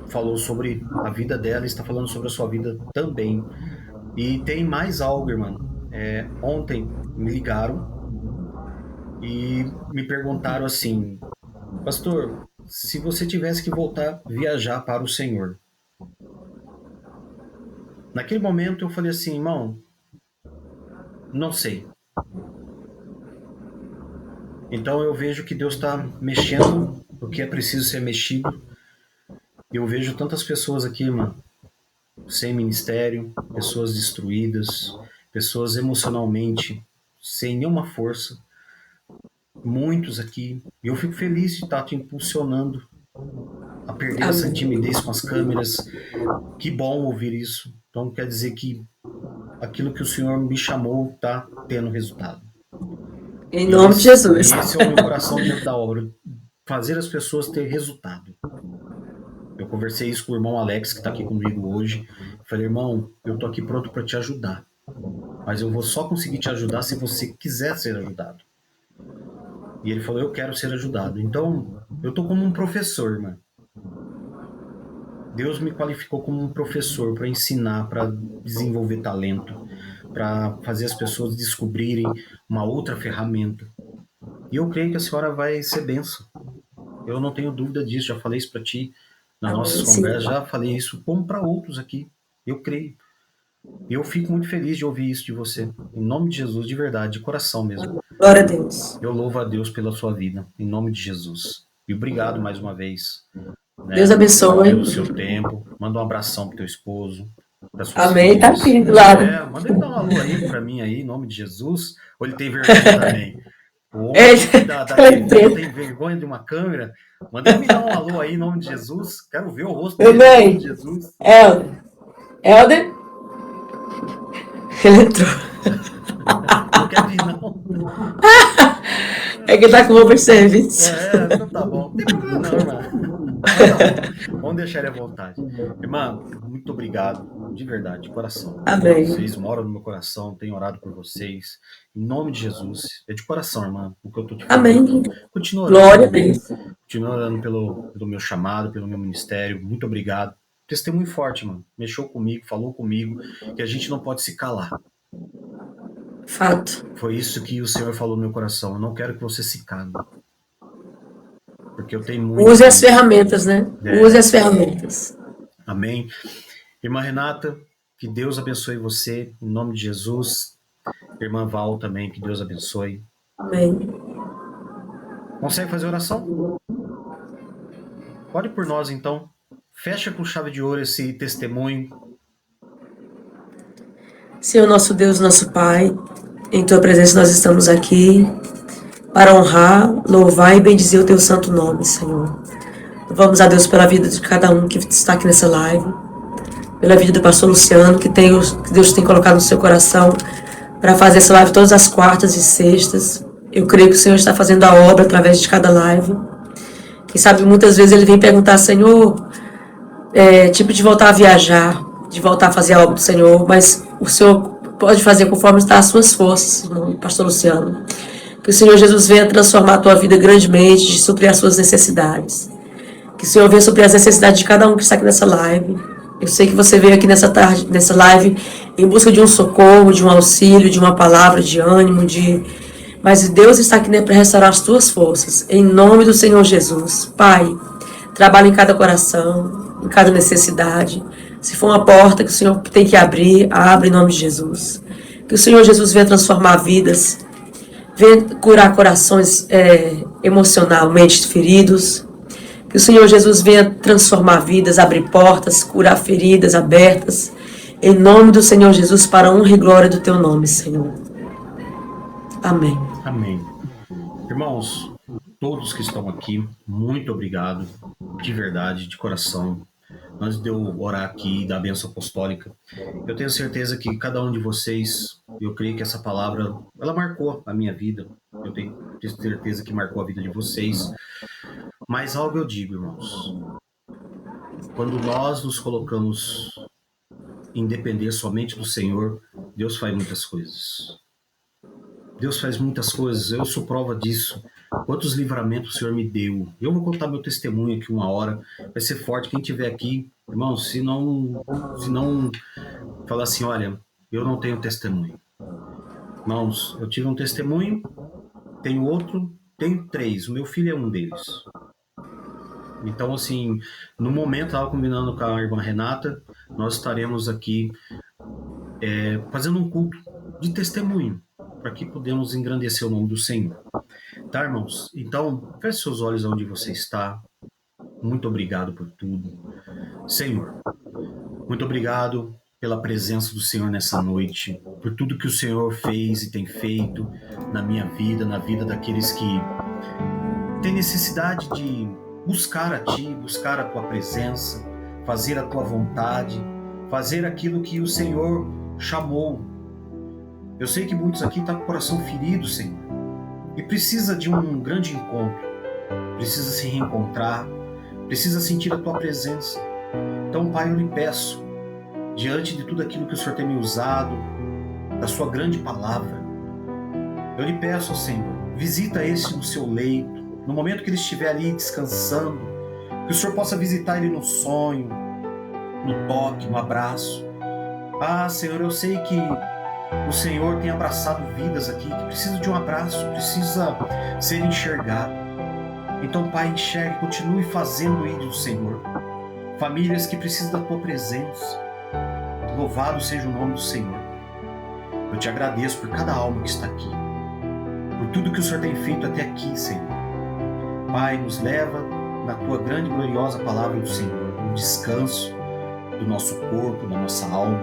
falou sobre a vida dela e está falando sobre a sua vida também. E tem mais algo, irmão. Ontem me ligaram e me perguntaram assim: pastor, se você tivesse que voltar a viajar para o Senhor. Naquele momento eu falei assim: irmão, não sei. Então eu vejo que Deus está mexendo o que é preciso ser mexido. Eu vejo tantas pessoas aqui, irmão, sem ministério, pessoas destruídas, pessoas emocionalmente sem nenhuma força. Muitos aqui. E eu fico feliz de estar te impulsionando a perder essa timidez com as câmeras. Que bom ouvir isso. Então quer dizer que aquilo que o Senhor me chamou está tendo resultado. Em nome de Jesus. Esse é o meu coração diante da obra. Fazer as pessoas ter resultado. Eu conversei isso com o irmão Alex, que está aqui comigo hoje. Falei: irmão, eu estou aqui pronto para te ajudar. Mas eu vou só conseguir te ajudar se você quiser ser ajudado. E ele falou: eu quero ser ajudado. Então, eu estou como um professor, irmão. Deus me qualificou como um professor para ensinar, para desenvolver talento, para fazer as pessoas descobrirem uma outra ferramenta. E eu creio que a senhora vai ser bênção. Eu não tenho dúvida disso, já falei isso para ti nas nossas conversas, já falei isso como para outros aqui. Eu creio. E eu fico muito feliz de ouvir isso de você. Em nome de Jesus, de verdade, de coração mesmo. Glória a Deus. Eu louvo a Deus pela sua vida, em nome de Jesus. E obrigado mais uma vez. Né, Deus abençoe. pelo seu tempo. Manda um abração pro teu esposo. Amém, tá aqui do lado. Manda ele dar uma alô aí pra mim aí, em nome de Jesus. Ou ele tem vergonha também? O homem da TV tem vergonha de uma câmera. Manda ele me dar um alô aí, em nome de Jesus. Quero ver o rosto dele, em nome de Jesus. Helder? Ele entrou. Não quer vir, não. É que ele tá com over service. Então tá bom. Não tem problema não, irmão. Vamos deixar ele à vontade. Irmã, muito obrigado, de verdade, de coração. Amém. Vocês moram no meu coração, tenho orado por vocês. Em nome de Jesus. É de coração, irmã, o que eu tô te falando. Amém. Continua orando. Glória a Deus. Continua orando pelo meu chamado, pelo meu ministério. Muito obrigado. Testemunho forte, mano. Mexeu comigo, falou comigo, que a gente não pode se calar. Fato. Foi isso que o Senhor falou no meu coração. Eu não quero que você se cale. Porque eu tenho muito. Use as ferramentas, né? Use as ferramentas. Amém. Irmã Renata, que Deus abençoe você, em nome de Jesus. Irmã Val também, que Deus abençoe. Amém. Consegue fazer oração? Ore por nós, então. Fecha com chave de ouro esse testemunho. Senhor nosso Deus, nosso Pai, em Tua presença nós estamos aqui para honrar, louvar e bendizer o Teu santo nome, Senhor. Louvamos a Deus pela vida de cada um que está aqui nessa live, pela vida do pastor Luciano, que Deus tem colocado no seu coração para fazer essa live todas as quartas e sextas. Eu creio que o Senhor está fazendo a obra através de cada live. Quem sabe muitas vezes ele vem perguntar: Senhor, tipo de voltar a viajar, de voltar a fazer a obra do Senhor, mas o Senhor pode fazer conforme está as suas forças, irmão, pastor Luciano. Que o Senhor Jesus venha transformar a tua vida grandemente, de suprir as suas necessidades. Que o Senhor venha suprir as necessidades de cada um que está aqui nessa live. Eu sei que você veio aqui nessa live, em busca de um socorro, de um auxílio, de uma palavra de ânimo, de Mas Deus está aqui, né, para restaurar as tuas forças. Em nome do Senhor Jesus. Pai, trabalha em cada coração, em cada necessidade. Se for uma porta que o Senhor tem que abrir, abre em nome de Jesus. Que o Senhor Jesus venha transformar vidas, venha curar corações emocionalmente feridos. Que o Senhor Jesus venha transformar vidas, abrir portas, curar feridas abertas. Em nome do Senhor Jesus, para a honra e glória do teu nome, Senhor. Amém. Amém. Irmãos, todos que estão aqui, muito obrigado, de verdade, de coração. Antes de eu orar aqui da bênção apostólica, eu tenho certeza que cada um de vocês, eu creio que essa palavra, ela marcou a minha vida. Eu tenho certeza que marcou a vida de vocês. Mas algo eu digo, irmãos. Quando nós nos colocamos em depender somente do Senhor, Deus faz muitas coisas. Deus faz muitas coisas, eu sou prova disso. Quantos livramentos o Senhor me deu. Eu vou contar meu testemunho aqui uma hora. Vai ser forte. Quem estiver aqui, irmão, se não falar assim, olha, eu não tenho testemunho. Irmãos, eu tive um testemunho, tenho outro, tenho 3. O meu filho é um deles. Então, assim, no momento, estava combinando com a irmã Renata, nós estaremos aqui fazendo um culto de testemunho, para que podemos engrandecer o nome do Senhor. Tá, irmãos? Então, feche seus olhos onde você está. Muito obrigado por tudo. Senhor, muito obrigado pela presença do Senhor nessa noite, por tudo que o Senhor fez e tem feito na minha vida, na vida daqueles que têm necessidade de buscar a Ti, buscar a Tua presença, fazer a Tua vontade, fazer aquilo que o Senhor chamou. Eu sei que muitos aqui estão com o coração ferido, Senhor, e precisa de um grande encontro, precisa se reencontrar, precisa sentir a Tua presença. Então, Pai, eu lhe peço, diante de tudo aquilo que o Senhor tem me usado, da Sua grande palavra, eu lhe peço, Senhor, visita esse no seu leito, no momento que ele estiver ali descansando, que o Senhor possa visitar ele no sonho, no toque, no abraço. Ah, Senhor, eu sei que o Senhor tem abraçado vidas aqui que precisam de um abraço, precisa ser enxergado. Então, Pai, enxergue, continue fazendo isso do Senhor. Famílias que precisam da Tua presença. Louvado seja o nome do Senhor. Eu te agradeço por cada alma que está aqui, por tudo que o Senhor tem feito até aqui, Senhor. Pai, nos leva na Tua grande e gloriosa palavra do Senhor, no descanso do nosso corpo, da nossa alma,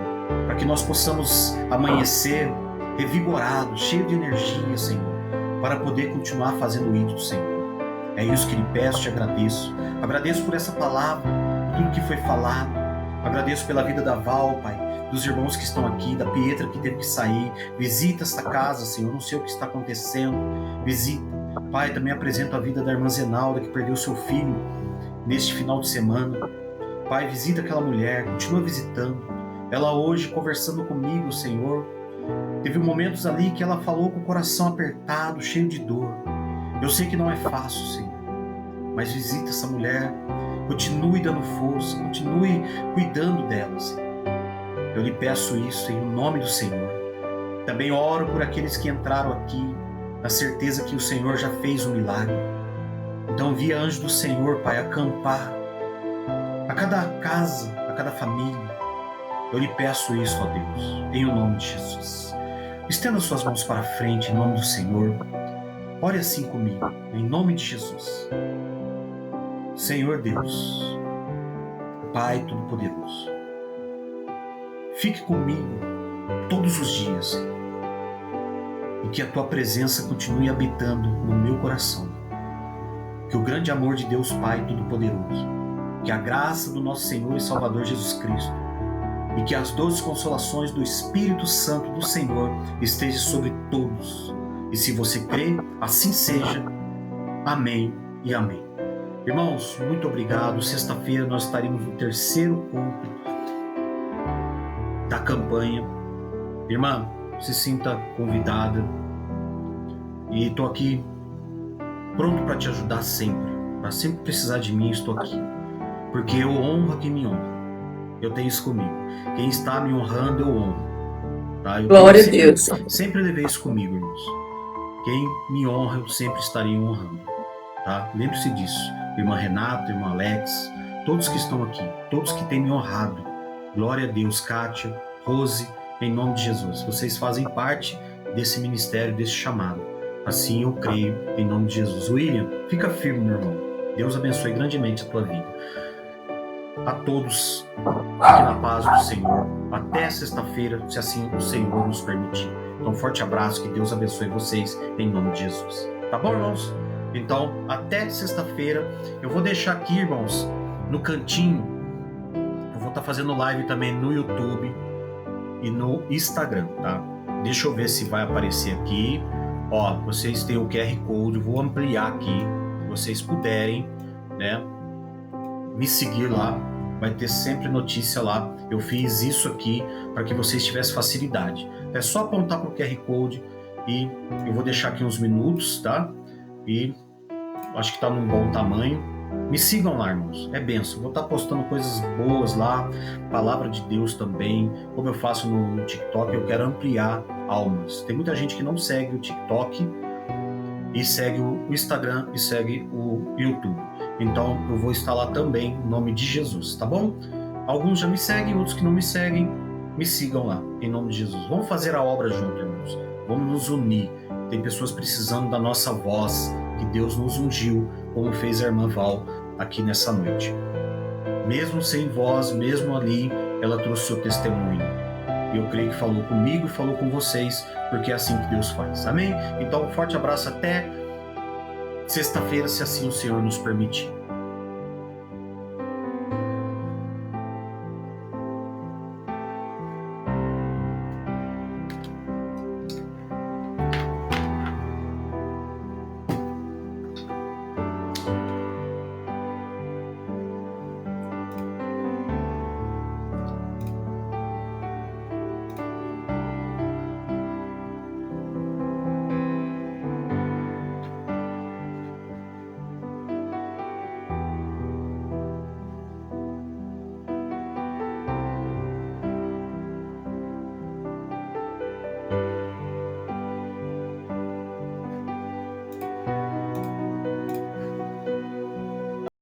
para que nós possamos amanhecer revigorados, cheios de energia, Senhor, para poder continuar fazendo o ídolo do Senhor. É isso que lhe peço, te agradeço. Agradeço por essa palavra, por tudo que foi falado. Agradeço pela vida da Val, Pai, dos irmãos que estão aqui, da Pietra que teve que sair. Visita esta casa, Senhor, não sei o que está acontecendo. Visita. Pai, também apresento a vida da irmã Zenalda, que perdeu seu filho neste final de semana. Pai, visita aquela mulher, continua visitando. Ela hoje, conversando comigo, Senhor, teve momentos ali que ela falou com o coração apertado, cheio de dor. Eu sei que não é fácil, Senhor, mas visita essa mulher, continue dando força, continue cuidando dela, Senhor. Eu lhe peço isso em nome do Senhor. Também oro por aqueles que entraram aqui, na certeza que o Senhor já fez um milagre. Então envia anjo do Senhor, Pai, acampar a cada casa, a cada família. Eu lhe peço isso, ó Deus, em o nome de Jesus. Estenda suas mãos para frente, em nome do Senhor. Ore assim comigo, em nome de Jesus. Senhor Deus, Pai Todo-Poderoso, fique comigo todos os dias, e que a Tua presença continue habitando no meu coração. Que o grande amor de Deus Pai Todo-Poderoso, que a graça do nosso Senhor e Salvador Jesus Cristo, e que as doces consolações do Espírito Santo do Senhor estejam sobre todos. E se você crê, assim seja. Amém e amém. Irmãos, muito obrigado. Sexta-feira nós estaremos no terceiro culto da campanha. Irmã, se sinta convidada. E estou aqui pronto para te ajudar sempre. Para sempre precisar de mim, estou aqui. Porque eu honro a quem me honra. Eu tenho isso comigo. Quem está me honrando, eu honro. Tá? Glória a Deus. Sempre levei isso comigo, irmãos. Quem me honra, eu sempre estarei honrando, tá? Lembre-se disso. Irmã Renata, irmã Alex, todos que estão aqui, todos que têm me honrado. Glória a Deus, Kátia, Rose, em nome de Jesus. Vocês fazem parte desse ministério, desse chamado. Assim eu creio, em nome de Jesus. William, fica firme, meu irmão. Deus abençoe grandemente a tua vida. A todos, aqui na paz do Senhor. Até sexta-feira, se assim o Senhor nos permitir. Então, um forte abraço, que Deus abençoe vocês, em nome de Jesus. Tá bom, irmãos? Então, até sexta-feira. Eu vou deixar aqui, irmãos, no cantinho. Eu vou estar fazendo live também no YouTube e no Instagram, tá? Deixa eu ver se vai aparecer aqui. Ó, vocês têm o QR Code, vou ampliar aqui, se vocês puderem, né? Me seguir lá, vai ter sempre notícia lá. Eu fiz isso aqui para que vocês tivessem facilidade. É só apontar para o QR Code e eu vou deixar aqui uns minutos, tá? E acho que está num bom tamanho. Me sigam lá, irmãos, é benção. Vou estar postando coisas boas lá, palavra de Deus também. Como eu faço no TikTok, eu quero ampliar almas. Tem muita gente que não segue o TikTok e segue o Instagram e segue o YouTube. Então eu vou estar lá também, em nome de Jesus, tá bom? Alguns já me seguem, outros que não me seguem, me sigam lá, em nome de Jesus. Vamos fazer a obra junto, irmãos. Vamos nos unir. Tem pessoas precisando da nossa voz, que Deus nos ungiu, como fez a irmã Val aqui nessa noite. Mesmo sem voz, mesmo ali, ela trouxe seu testemunho. E eu creio que falou comigo e falou com vocês, porque é assim que Deus faz. Amém? Então, um forte abraço até sexta-feira, se assim o Senhor nos permitir.